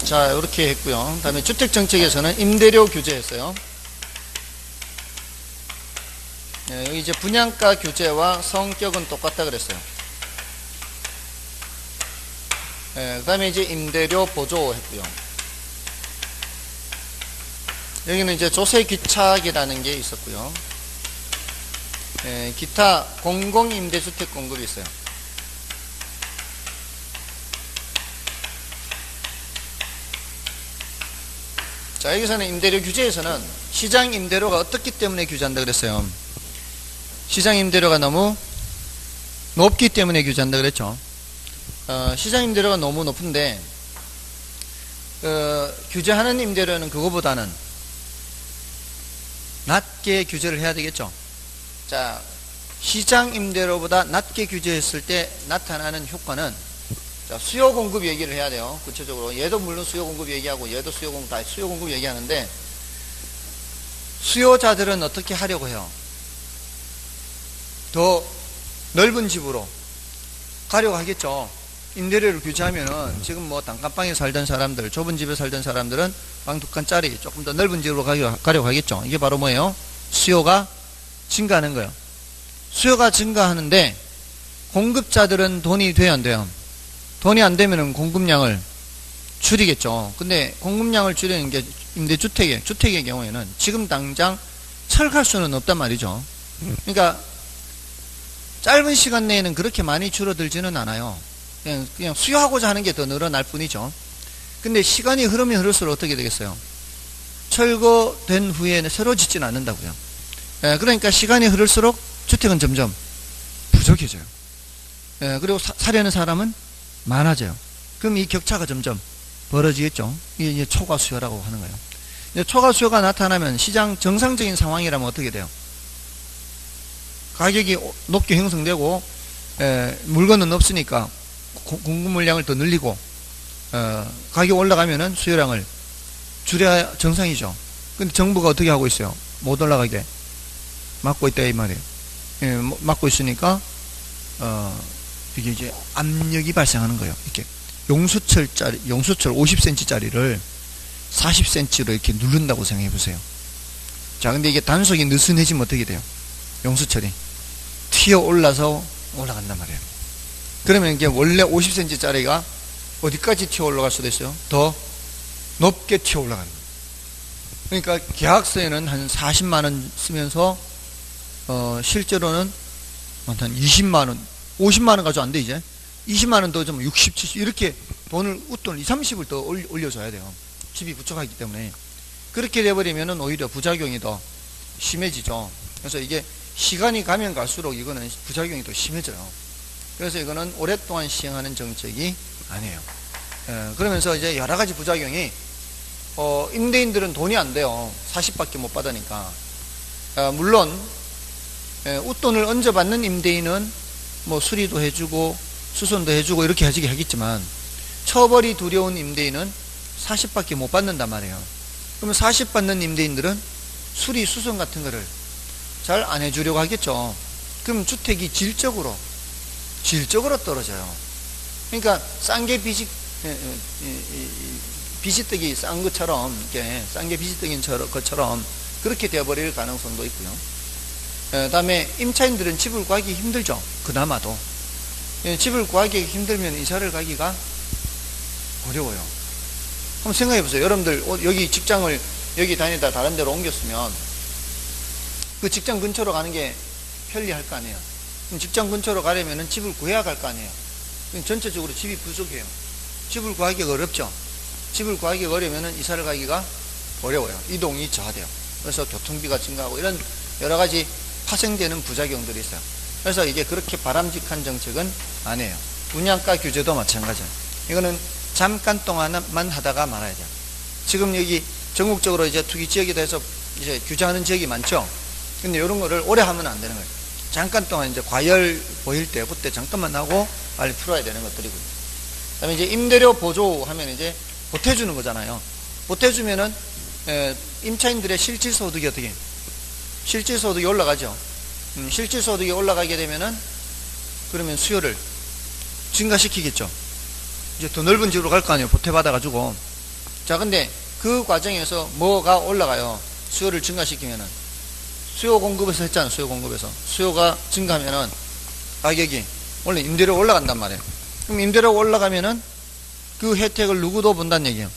자, 이렇게 했고요. 그 다음에 주택정책에서는 임대료 규제했어요. 여기 이제 분양가 규제와 성격은 똑같다 그랬어요. 그 다음에 이제 임대료 보조 했고요. 여기는 이제 조세 귀착이라는 게 있었고요. 기타 공공임대주택 공급이 있어요. 자, 여기서는 임대료 규제에서는 시장 임대료가 어떻기 때문에 규제한다 그랬어요. 시장 임대료가 너무 높기 때문에 규제한다 그랬죠. 시장 임대료가 너무 높은데 규제하는 임대료는 그거보다는 낮게 규제를 해야 되겠죠. 자, 시장 임대료보다 낮게 규제했을 때 나타나는 효과는, 자, 수요 공급 얘기를 해야 돼요. 구체적으로 얘도 물론 수요 공급 얘기하고 얘도 수요 공급, 다 수요 공급 얘기하는데, 수요자들은 어떻게 하려고 해요? 더 넓은 집으로 가려고 하겠죠. 임대료를 규제하면은 지금 뭐 단칸방에 살던 사람들, 좁은 집에 살던 사람들은 방 2칸짜리 조금 더 넓은 집으로 가려고 하겠죠. 이게 바로 뭐예요? 수요가 증가하는 거예요. 수요가 증가하는데 공급자들은 돈이 돼요, 안 돼요? 돈이 안 되면은 공급량을 줄이겠죠. 근데 공급량을 줄이는 게 주택의 경우에는 지금 당장 철갈 수는 없단 말이죠. 그러니까 짧은 시간 내에는 그렇게 많이 줄어들지는 않아요. 그냥 수요하고자 하는 게 더 늘어날 뿐이죠. 근데 시간이 흐르면 흐를수록 어떻게 되겠어요? 철거된 후에는 새로 짓지는 않는다고요. 그러니까 시간이 흐를수록 주택은 점점 부족해져요. 그리고 사려는 사람은 많아져요. 그럼 이 격차가 점점 벌어지겠죠. 이게 이제 초과 수요라고 하는 거예요. 이제 초과 수요가 나타나면 시장 정상적인 상황이라면 어떻게 돼요? 가격이 높게 형성되고 물건은 없으니까 공급 물량을 더 늘리고 가격 올라가면은 수요량을 줄여야 정상이죠. 근데 정부가 어떻게 하고 있어요? 못 올라가게 막고 있다 이 말이에요. 막고 있으니까 이게 이제 압력이 발생하는 거예요. 이렇게 용수철 50cm짜리를 40cm로 이렇게 누른다고 생각해 보세요. 자, 근데 이게 단속이 느슨해지면 어떻게 돼요? 용수철이 튀어 올라서 올라간단 말이에요. 그러면 이게 원래 50cm짜리가 어디까지 튀어 올라갈 수도 있어요? 더 높게 튀어 올라간다. 그러니까 계약서에는 한 40만원 쓰면서 실제로는 한 20만원 50만원 가지고 안 돼 이제 20만원 더 좀 60, 70 이렇게 웃돈을 20, 30을 더 올려줘야 돼요. 집이 부족하기 때문에. 그렇게 돼버리면은 오히려 부작용이 더 심해지죠. 그래서 이게 시간이 가면 갈수록 이거는 부작용이 더 심해져요. 그래서 이거는 오랫동안 시행하는 정책이 아니에요. 그러면서 이제 여러 가지 부작용이 임대인들은 돈이 안 돼요. 40밖에 못 받으니까. 물론 웃돈을 얹어받는 임대인은 뭐 수리도 해주고 수선도 해주고 이렇게 하겠지만 처벌이 두려운 임대인은 40밖에 못 받는단 말이에요. 그러면 40 받는 임대인들은 수리 수선 같은 거를 잘 안 해주려고 하겠죠. 그럼 주택이 질적으로 떨어져요. 그러니까 싼게 비지떡이 싼 것처럼 이렇게 싼 게 비지떡인 것처럼 그렇게 되어버릴 가능성도 있고요. 다음에 임차인들은 집을 구하기 힘들죠. 그나마도 집을 구하기 힘들면 이사를 가기가 어려워요. 한번 생각해 보세요. 여러분들 여기 직장을 여기 다니다 다른 데로 옮겼으면 그 직장 근처로 가는 게 편리할 거 아니에요. 그럼 직장 근처로 가려면 집을 구해야 갈 거 아니에요. 전체적으로 집이 부족해요. 집을 구하기가 어렵죠. 집을 구하기가 어려면 이사를 가기가 어려워요. 이동이 저하돼요. 그래서 교통비가 증가하고 이런 여러 가지 파생되는 부작용들이 있어요. 그래서 이게 그렇게 바람직한 정책은 아니에요. 분양가 규제도 마찬가지예요. 이거는 잠깐 동안만 하다가 말아야 돼요. 지금 여기 전국적으로 이제 투기 지역에 대해서 이제 규제하는 지역이 많죠. 근데 이런 거를 오래 하면 안 되는 거예요. 잠깐 동안 이제 과열 보일 때 그때 잠깐만 하고 빨리 풀어야 되는 것들이고요. 그다음에 이제 임대료 보조하면 이제 보태주는 거잖아요. 보태주면은 임차인들의 실질소득이 어떻게 해요? 실질소득이 올라가죠. 실질소득이 올라가게 되면은 그러면 수요를 증가시키겠죠. 이제 더 넓은 집으로 갈 거 아니에요. 보태받아가지고. 자, 근데 그 과정에서 뭐가 올라가요? 수요를 증가시키면은. 수요 공급에서 했잖아요. 수요 공급에서. 수요가 증가하면은 가격이 원래 임대료가 올라간단 말이에요. 그럼 임대료가 올라가면은 그 혜택을 누구도 본다는 얘기예요.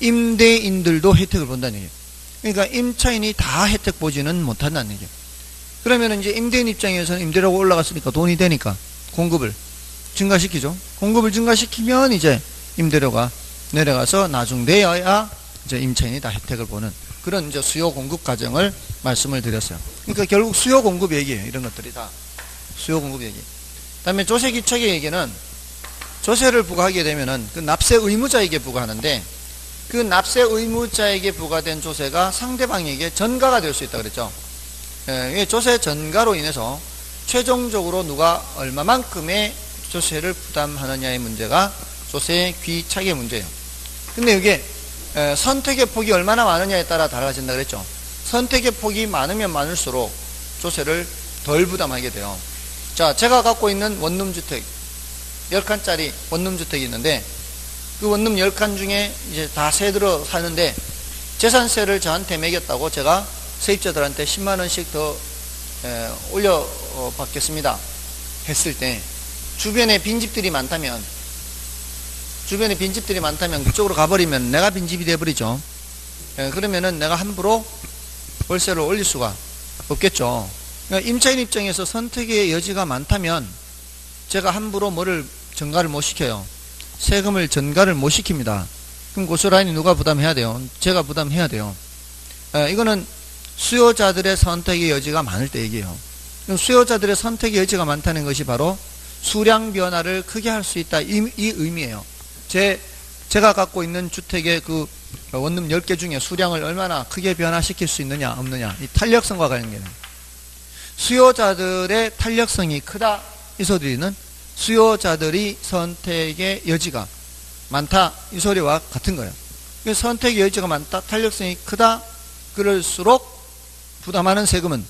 임대인들도 혜택을 본다는 얘기예요. 그러니까 임차인이 다 혜택 보지는 못한다는 얘기예요. 그러면 이제 임대인 입장에서는 임대료가 올라갔으니까 돈이 되니까 공급을 증가시키죠. 공급을 증가시키면 이제 임대료가 내려가서 나중되어야 이제 임차인이 다 혜택을 보는 그런 이제 수요 공급 과정을 말씀을 드렸어요. 그러니까 결국 수요 공급 얘기예요. 이런 것들이 다 수요 공급 얘기. 그다음에 조세 기척의 얘기는 조세를 부과하게 되면은 그 납세 의무자에게 부과하는데 그 납세 의무자에게 부과된 조세가 상대방에게 전가가 될 수 있다 그랬죠. 조세 전가로 인해서 최종적으로 누가 얼마만큼의 조세를 부담하느냐의 문제가 조세 귀착의 문제예요. 근데 이게 선택의 폭이 얼마나 많으냐에 따라 달라진다 그랬죠. 선택의 폭이 많으면 많을수록 조세를 덜 부담하게 돼요. 자, 제가 갖고 있는 원룸주택 10칸짜리 원룸주택이 있는데 그 원룸 10칸 중에 이제 다 세 들어 사는데 재산세를 저한테 매겼다고 제가 세입자들한테 10만원씩 더 올려 받겠습니다 했을 때 주변에 빈집들이 많다면 주변에 빈집들이 많다면 그쪽으로 가버리면 내가 빈집이 돼버리죠. 그러면은 내가 함부로 월세를 올릴 수가 없겠죠. 그러니까 임차인 입장에서 선택의 여지가 많다면 제가 함부로 뭐를 전가를 못 시켜요. 세금을 전가를 못 시킵니다. 그럼 고스란히 누가 부담해야 돼요? 제가 부담해야 돼요. 이거는 수요자들의 선택의 여지가 많을 때 얘기해요. 수요자들의 선택의 여지가 많다는 것이 바로 수량 변화를 크게 할 수 있다, 이 의미예요. 제가 갖고 있는 주택의 그 원룸 10개 중에 수량을 얼마나 크게 변화시킬 수 있느냐 없느냐, 이 탄력성과 관련된 수요자들의 탄력성이 크다, 이 소리는 수요자들이 선택의 여지가 많다, 이 소리와 같은 거예요. 선택의 여지가 많다, 탄력성이 크다, 그럴수록 부담하는 세금은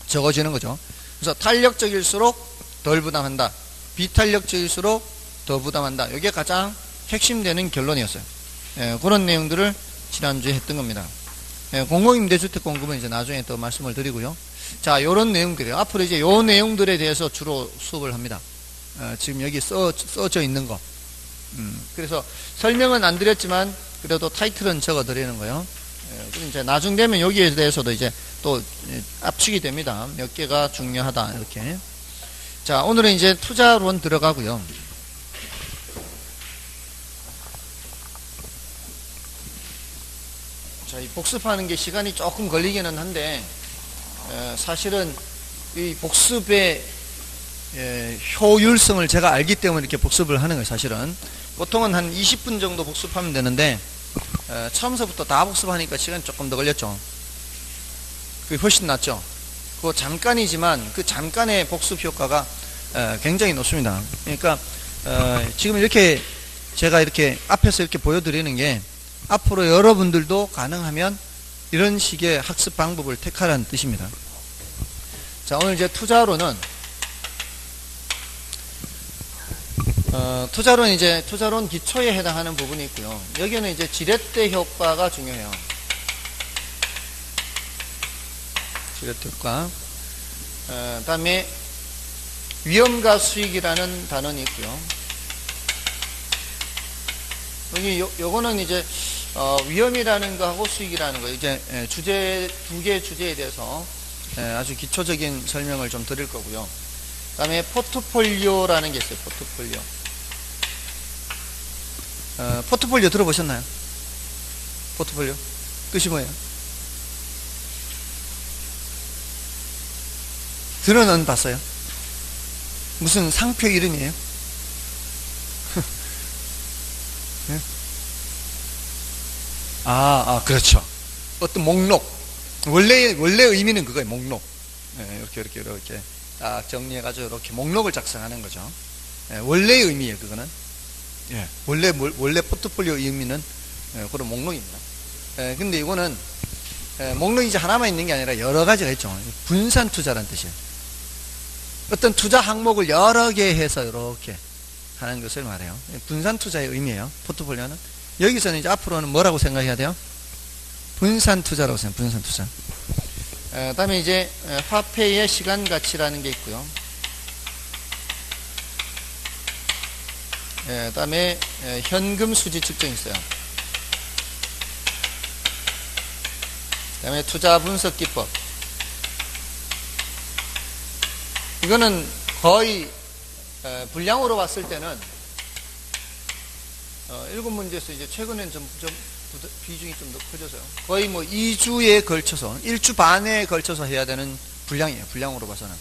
적어지는 거죠. 그래서 탄력적일수록 덜 부담한다, 비탄력적일수록 더 부담한다. 이게 가장 핵심되는 결론이었어요. 그런 내용들을 지난주에 했던 겁니다. 공공임대주택 공급은 이제 나중에 또 말씀을 드리고요. 자, 요런 내용들이에요. 앞으로 이제 요 내용들에 대해서 주로 수업을 합니다. 지금 여기 써져 있는 거. 그래서 설명은 안 드렸지만 그래도 타이틀은 적어 드리는 거예요. 그리고 이제 나중 되면 여기에 대해서도 이제 또 압축이 됩니다. 몇 개가 중요하다, 이렇게. 자, 오늘은 이제 투자론 들어가고요. 자, 이 복습하는 게 시간이 조금 걸리기는 한데, 사실은 이 복습의 효율성을 제가 알기 때문에 이렇게 복습을 하는 거예요, 사실은. 보통은 한 20분 정도 복습하면 되는데, 처음서부터 다 복습하니까 시간이 조금 더 걸렸죠. 그게 훨씬 낫죠. 그거 잠깐이지만 그 잠깐의 복습 효과가 굉장히 높습니다. 그러니까 지금 이렇게 제가 이렇게 앞에서 이렇게 보여드리는 게 앞으로 여러분들도 가능하면 이런 식의 학습 방법을 택하라는 뜻입니다. 자, 오늘 이제 투자론은 투자론 이제 투자론 기초에 해당하는 부분이 있고요. 여기는 이제 지렛대 효과가 중요해요. 지렛대 효과. 다음에 위험과 수익이라는 단원이 있고요. 여기 요거는 이제 위험이라는 거하고 수익이라는 거, 이제 주제 두 개의 주제에 대해서 아주 기초적인 설명을 좀 드릴 거고요. 그다음에 포트폴리오라는 게 있어요. 포트폴리오. 포트폴리오 들어보셨나요? 포트폴리오 뜻이 뭐예요? 들어는 봤어요? 무슨 상표 이름이에요? 네? 그렇죠. 어떤 목록. 원래 의미는 그거예요. 목록. 네, 이렇게 딱 정리해가지고 이렇게 목록을 작성하는 거죠. 네, 원래의 의미예요, 그거는. 예, 원래 포트폴리오 의미는 그런 목록입니다. 근데 이거는 목록이 이제 하나만 있는 게 아니라 여러 가지가 있죠. 분산 투자라는 뜻이에요. 어떤 투자 항목을 여러 개 해서 이렇게 하는 것을 말해요. 분산 투자의 의미예요. 포트폴리오는. 여기서는 이제 앞으로는 뭐라고 생각해야 돼요? 분산 투자라고 생각해요. 분산 투자. 다음에 이제 화폐의 시간 가치라는 게 있고요. 다음에 현금 수지 측정이 있어요. 다음에 투자 분석 기법. 이거는 거의 분량으로 봤을 때는 7문제에서 이제 최근엔 좀 비중이 좀 더 커져서요. 거의 뭐 2주에 걸쳐서 1주 반에 걸쳐서 해야 되는 분량이에요. 분량으로 봐서는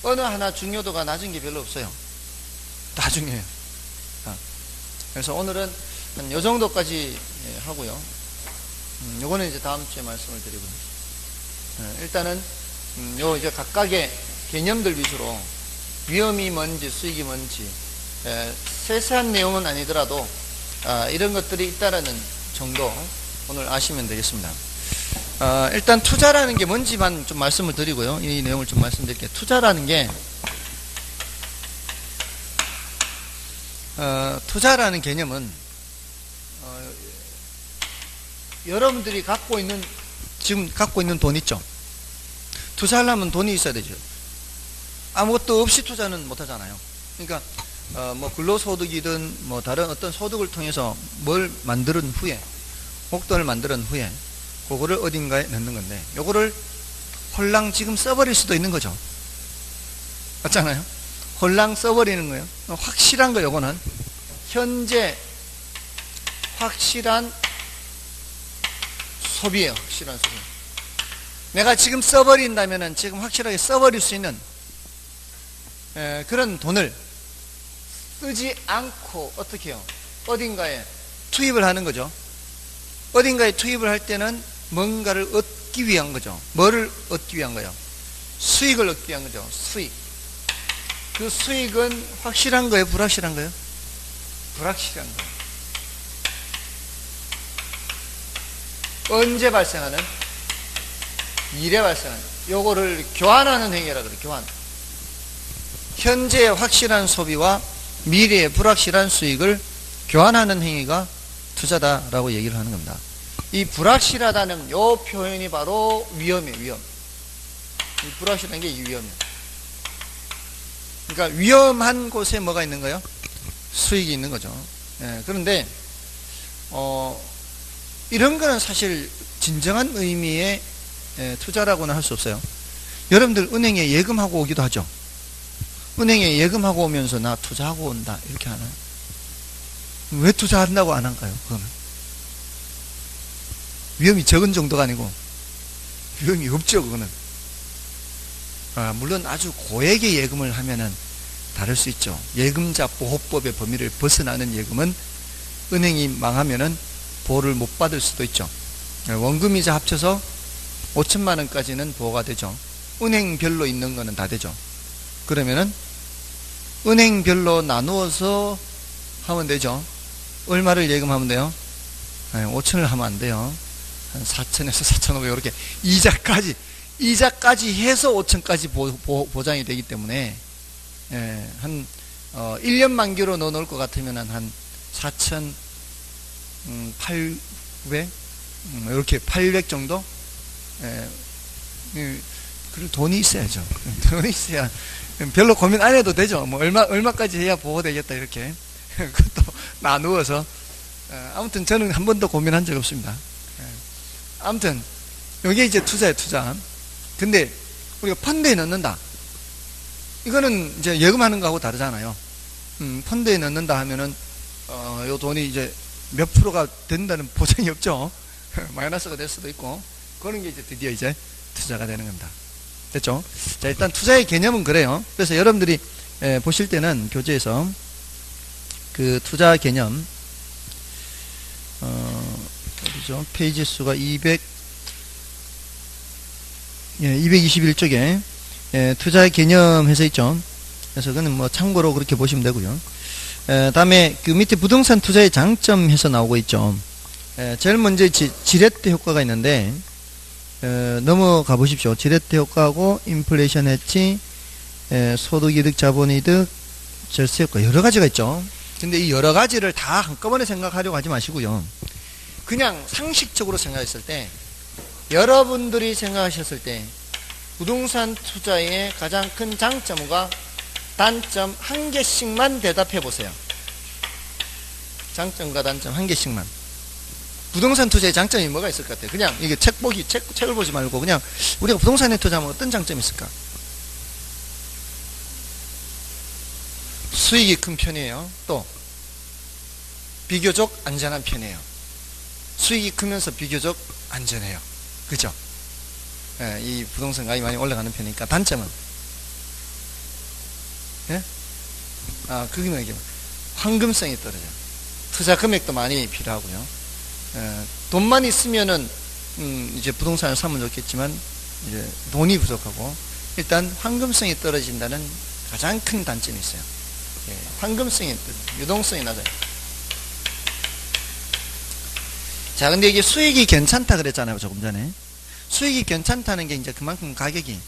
어느 하나 중요도가 낮은 게 별로 없어요. 다 중요해요. 그래서 오늘은 한 요 정도까지 하고요. 요거는 이제 다음 주에 말씀을 드리고요. 일단은 요 이제 각각의 개념들 위주로 위험이 뭔지 수익이 뭔지 세세한 내용은 아니더라도 이런 것들이 있다라는 정도 오늘 아시면 되겠습니다. 일단 투자라는 게 뭔지만 좀 말씀을 드리고요. 이 내용을 좀 말씀드릴게요. 투자라는 게 투자라는 개념은 여러분들이 지금 갖고 있는 돈 있죠? 투자하려면 돈이 있어야 되죠. 아무것도 없이 투자는 못 하잖아요. 그러니까 뭐 근로소득이든 뭐 다른 어떤 소득을 통해서 뭘 만드는 후에, 목돈을 만드는 후에 그거를 어딘가에 넣는 건데, 요거를 홀랑 지금 써버릴 수도 있는 거죠. 맞잖아요? 홀랑 써버리는 거예요. 확실한 거, 요거는 현재 확실한 소비예요. 확실한 소비. 내가 지금 써버린다면은 지금 확실하게 써버릴 수 있는 그런 돈을 쓰지 않고 어떻게 해요? 어딘가에 투입을 하는 거죠. 어딘가에 투입을 할 때는 뭔가를 얻기 위한 거죠. 뭐를 얻기 위한 거예요? 수익을 얻기 위한 거죠. 수익. 그 수익은 확실한 거예요? 불확실한 거예요? 불확실한 거예요. 언제 발생하는? 미래 발생하는. 요거를 교환하는 행위라 그래요. 교환. 현재의 확실한 소비와 미래의 불확실한 수익을 교환하는 행위가 투자다라고 얘기를 하는 겁니다. 이 불확실하다는 요 표현이 바로 위험이에요. 위험. 이 불확실한 게 이 위험이에요. 그러니까 위험한 곳에 뭐가 있는 거예요? 수익이 있는 거죠. 그런데 이런 거는 사실 진정한 의미의 투자라고는 할 수 없어요. 여러분들 은행에 예금하고 오기도 하죠. 은행에 예금하고 오면서 나 투자하고 온다 이렇게 하나요? 왜 투자한다고 안 할까요? 그거는 위험이 적은 정도가 아니고 위험이 없죠. 그거는 물론 아주 고액의 예금을 하면은 다를 수 있죠. 예금자 보호법의 범위를 벗어나는 예금은 은행이 망하면은 보호를 못 받을 수도 있죠. 원금이자 합쳐서 5천만 원까지는 보호가 되죠. 은행별로 있는 거는 다 되죠. 그러면은 은행별로 나누어서 하면 되죠. 얼마를 예금하면 돼요? 5천을 하면 안 돼요. 한 4천에서 4,500 이렇게 이자까지 해서 5천까지 보장이 되기 때문에 한 1년 만기로 넣어놓을 것 같으면 한 4,800 이렇게 800 정도? 그리고 돈이 있어야죠. 돈이 있어야 별로 고민 안 해도 되죠. 뭐 얼마까지 해야 보호되겠다 이렇게 그것도 나누어서 아무튼 저는 한 번도 고민한 적 없습니다. 아무튼 이게 이제 투자예요. 투자. 근데 우리가 펀드에 넣는다. 이거는 이제 예금하는 거하고 다르잖아요. 펀드에 넣는다 하면은 요 돈이 이제 몇 프로가 된다는 보장이 없죠. 마이너스가 될 수도 있고 그런 게 이제 드디어 이제 투자가 되는 겁니다. 됐죠? 자, 일단 투자의 개념은 그래요. 그래서 여러분들이 보실 때는 교재에서 그 투자 개념 어디죠? 페이지 수가 221쪽에 투자의 개념 해서 있죠. 그래서 그는 뭐 참고로 그렇게 보시면 되고요. 다음에 그 밑에 부동산 투자의 장점 해서 나오고 있죠. 제일 먼저 지렛대 효과가 있는데 넘어가 보십시오. 지렛대 효과하고 인플레이션 해치, 소득이득, 자본이득, 절세 효과 여러 가지가 있죠. 근데 이 여러 가지를 다 한꺼번에 생각하려고 하지 마시고요. 그냥 상식적으로 생각했을 때 여러분들이 생각하셨을 때 부동산 투자의 가장 큰 장점과 단점 한 개씩만 대답해 보세요. 장점과 단점 한 개씩만. 부동산 투자의 장점이 뭐가 있을 것 같아요? 그냥 이게 책을 보지 말고 그냥 우리가 부동산에 투자하면 어떤 장점이 있을까? 수익이 큰 편이에요. 또 비교적 안전한 편이에요. 수익이 크면서 비교적 안전해요. 그죠? 이 부동산 가격이 많이 올라가는 편이니까. 단점은? 예? 그게 뭐예요? 황금성이 떨어져요. 투자 금액도 많이 필요하고요. 돈만 있으면은 이제 부동산을 사면 좋겠지만 이제 돈이 부족하고 일단 황금성이 떨어진다는 가장 큰 단점이 있어요. 황금성이 유동성이 낮아요. 자, 근데 이게 수익이 괜찮다 그랬잖아요, 조금 전에. 수익이 괜찮다는 게 이제 그만큼 가격이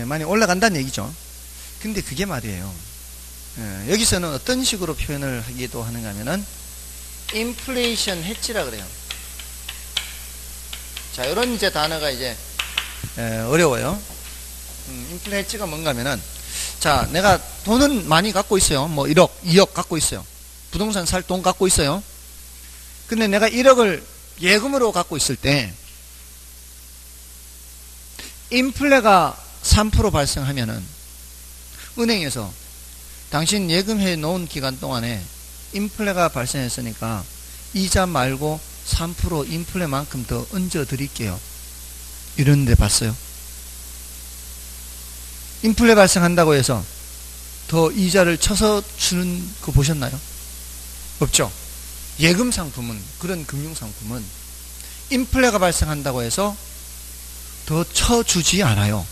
많이 올라간다는 얘기죠. 근데 그게 말이에요. 여기서는 어떤 식으로 표현을 하기도 하는가 하면은 인플레이션 해치라 그래요. 자, 이런 이제 단어가 이제 어려워요. 인플레이션 해치가 뭔가 하면은 자, 내가 돈은 많이 갖고 있어요. 뭐 1억, 2억 갖고 있어요. 부동산 살 돈 갖고 있어요. 근데 내가 1억을 예금으로 갖고 있을 때 인플레가 3% 발생하면은 은행에서 당신 예금해 놓은 기간 동안에 인플레가 발생했으니까 이자 말고 3% 인플레만큼 더 얹어 드릴게요. 이런 데 봤어요. 인플레 발생한다고 해서 더 이자를 쳐서 주는 거 보셨나요? 없죠. 예금 상품은, 그런 금융 상품은 인플레가 발생한다고 해서 더 쳐주지 않아요.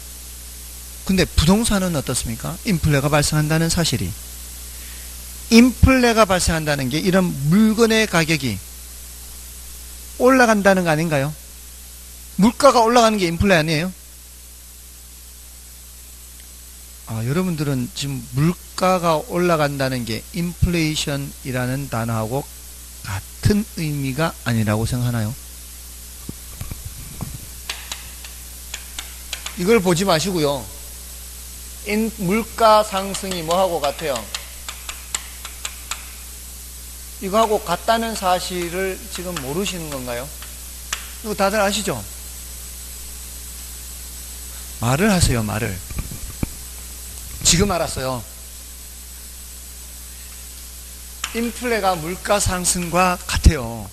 근데 부동산은 어떻습니까? 인플레가 발생한다는 사실이, 인플레가 발생한다는 게 이런 물건의 가격이 올라간다는 거 아닌가요? 물가가 올라가는 게 인플레 아니에요? 여러분들은 지금 물가가 올라간다는 게 인플레이션이라는 단어하고 같은 의미가 아니라고 생각하나요? 이걸 보지 마시고요. 물가 상승이 뭐하고 같아요? 이거하고 같다는 사실을 지금 모르시는 건가요? 이거 다들 아시죠? 말을 하세요, 말을. 지금 알았어요. 인플레가 물가 상승과 같아요.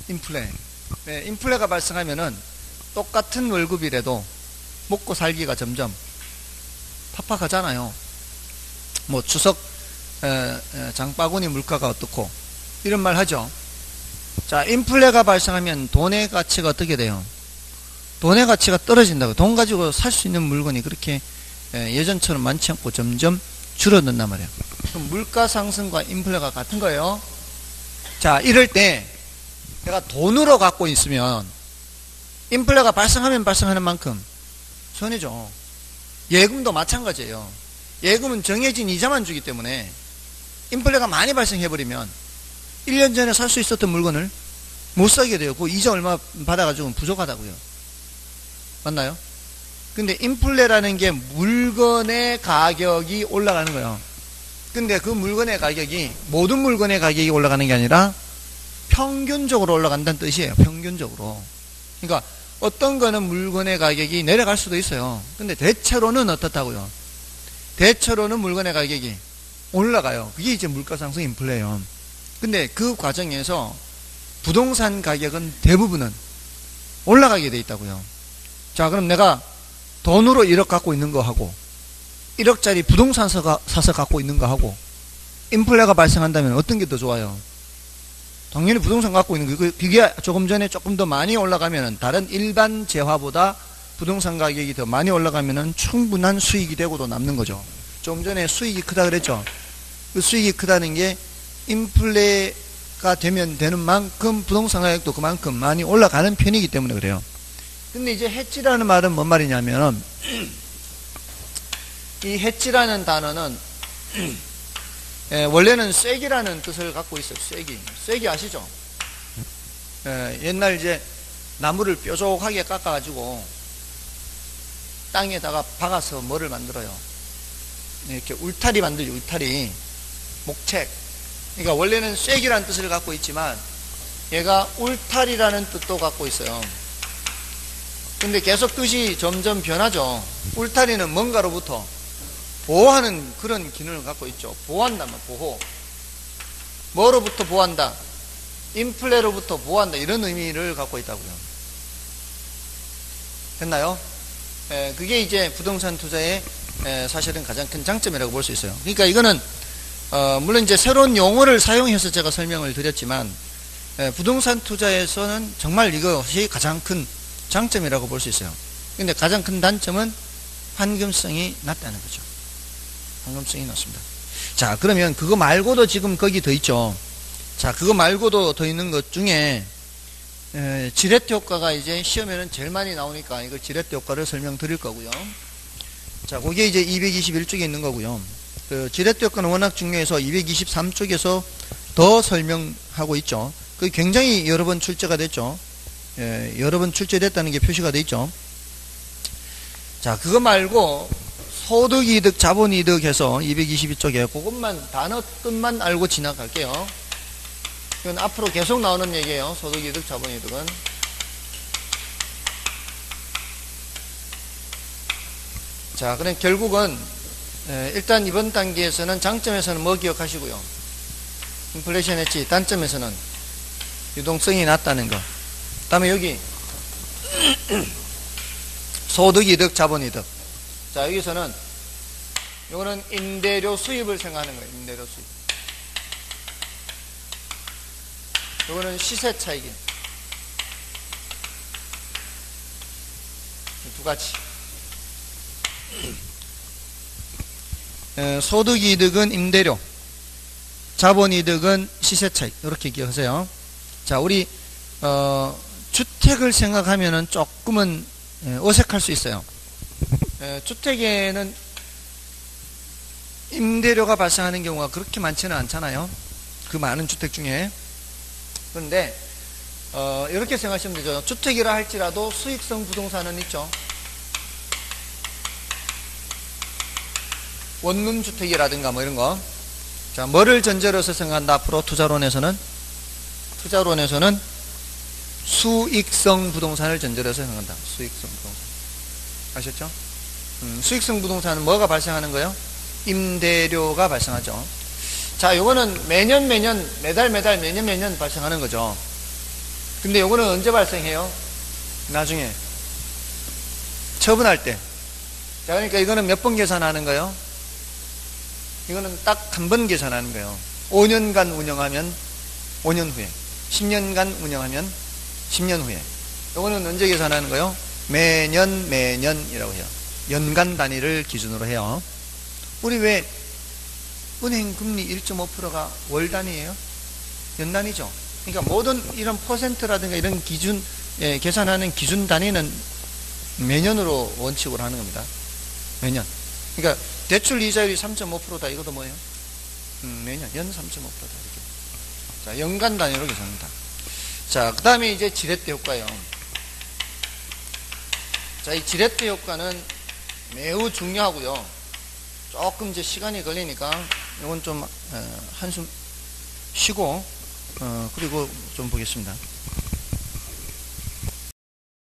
인플레. 네, 인플레가 발생하면은 똑같은 월급이라도 먹고 살기가 점점 팍팍하잖아요. 뭐 추석 장바구니 물가가 어떻고 이런 말 하죠. 자, 인플레가 발생하면 돈의 가치가 어떻게 돼요? 돈의 가치가 떨어진다고. 돈 가지고 살 수 있는 물건이 그렇게 예전처럼 많지 않고 점점 줄어든단 말이에요. 그럼 물가 상승과 인플레가 같은 거예요. 자, 이럴 때 내가 돈으로 갖고 있으면 인플레가 발생하면 발생하는 만큼 손해죠. 예금도 마찬가지예요. 예금은 정해진 이자만 주기 때문에 인플레가 많이 발생해버리면 1년 전에 살 수 있었던 물건을 못 사게 돼요. 그 이자 얼마 받아가지고 부족하다고요. 맞나요? 근데 인플레라는 게 물건의 가격이 올라가는 거예요. 근데 그 물건의 가격이 모든 물건의 가격이 올라가는 게 아니라 평균적으로 올라간다는 뜻이에요. 평균적으로. 그러니까 어떤 거는 물건의 가격이 내려갈 수도 있어요. 근데 대체로는 어떻다고요? 대체로는 물건의 가격이 올라가요. 그게 이제 물가상승 인플레예요. 근데 그 과정에서 부동산 가격은 대부분은 올라가게 돼 있다고요. 자, 그럼 내가 돈으로 1억 갖고 있는 거 하고 1억짜리 부동산 사서 갖고 있는 거 하고 인플레가 발생한다면 어떤 게 더 좋아요? 당연히 부동산 갖고 있는 거. 그게 조금 전에 조금 더 많이 올라가면 다른 일반 재화보다 부동산 가격이 더 많이 올라가면 충분한 수익이 되고도 남는 거죠. 조금 전에 수익이 크다 그랬죠. 그 수익이 크다는 게 인플레가 되는 만큼 부동산 가격도 그만큼 많이 올라가는 편이기 때문에 그래요. 근데 이제 해지라는 말은 뭔 말이냐면, 이 해지라는 단어는 원래는 쐐기라는 뜻을 갖고 있어요. 쐐기 아시죠? 옛날 이제 나무를 뾰족하게 깎아가지고 땅에다가 박아서 뭐를 만들어요? 이렇게 울타리 만들죠. 울타리, 목책. 그러니까 원래는 쐐기라는 뜻을 갖고 있지만 얘가 울타리라는 뜻도 갖고 있어요. 근데 계속 뜻이 점점 변하죠. 울타리는 뭔가로부터 보호하는 그런 기능을 갖고 있죠. 보호한다면 보호. 뭐로부터 보호한다? 인플레로부터 보호한다. 이런 의미를 갖고 있다고요. 됐나요? 그게 이제 부동산 투자의 사실은 가장 큰 장점이라고 볼 수 있어요. 그러니까 이거는 물론 이제 새로운 용어를 사용해서 제가 설명을 드렸지만 부동산 투자에서는 정말 이것이 가장 큰 장점이라고 볼 수 있어요. 근데 가장 큰 단점은 환금성이 낮다는 거죠. 환금성이 낮습니다. 자, 그러면 그거 말고도 지금 거기 더 있죠. 자, 그거 말고도 더 있는 것 중에 지렛대 효과가 이제 시험에는 제일 많이 나오니까 이걸 지렛대 효과를 설명드릴 거고요. 자, 그게 이제 221쪽에 있는 거고요. 그 지렛대 효과는 워낙 중요해서 223쪽에서 더 설명하고 있죠. 그 굉장히 여러 번 출제가 됐죠. 여러 번 출제됐다는 게 표시가 되어 있죠. 자, 그거 말고 소득이득, 자본이득 해서 222쪽에 그것만 단어 뜻만 알고 지나갈게요. 이건 앞으로 계속 나오는 얘기예요. 소득이득, 자본이득은. 자, 그럼 결국은 일단 이번 단계에서는 장점에서는 뭐 기억하시고요. 인플레이션 엣지, 단점에서는 유동성이 낮다는 거. 그 다음에 여기 소득이득, 자본이득. 자, 여기서는 요거는 임대료 수입을 생각하는 거예요. 임대료 수입. 요거는 시세 차익이에요. 두 가지. 소득이득은 임대료, 자본이득은 시세 차익. 이렇게 기억하세요. 자, 우리 주택을 생각하면은 조금은 어색할 수 있어요. 주택에는 임대료가 발생하는 경우가 그렇게 많지는 않잖아요. 그 많은 주택 중에. 그런데 이렇게 생각하시면 되죠. 주택이라 할지라도 수익성 부동산은 있죠. 원룸 주택이라든가 뭐 이런 거. 자, 뭐를 전제로 해서 생각한다? 앞으로 투자론에서는 수익성 부동산을 전제로 해서 생각한다. 수익성 부동산. 아셨죠? 수익성 부동산은 뭐가 발생하는 거예요? 임대료가 발생하죠. 자, 요거는 매년 발생하는 거죠. 근데 요거는 언제 발생해요? 나중에 처분할 때. 자, 그러니까 이거는 몇 번 계산하는 거예요? 이거는 딱 한 번 계산하는 거예요. 5년간 운영하면 5년 후에, 10년간 운영하면 10년 후에. 요거는 언제 계산하는 거예요? 매년이라고 해요. 연간 단위를 기준으로 해요. 우리 왜 은행 금리 1.5%가 월 단위예요? 연 단위죠. 그러니까 모든 이런 퍼센트라든가 이런 기준, 계산하는 기준 단위는 매년으로 원칙으로 하는 겁니다. 매년. 그러니까 대출 이자율이 3.5%다. 이것도 뭐예요? 매년 연 3.5%다. 이렇게. 자, 연간 단위로 계산합니다. 자, 그 다음에 이제 지렛대 효과예요. 자, 이 지렛대 효과는 매우 중요하고요. 조금 이제 시간이 걸리니까 이건 좀 한숨 쉬고 그리고 좀 보겠습니다.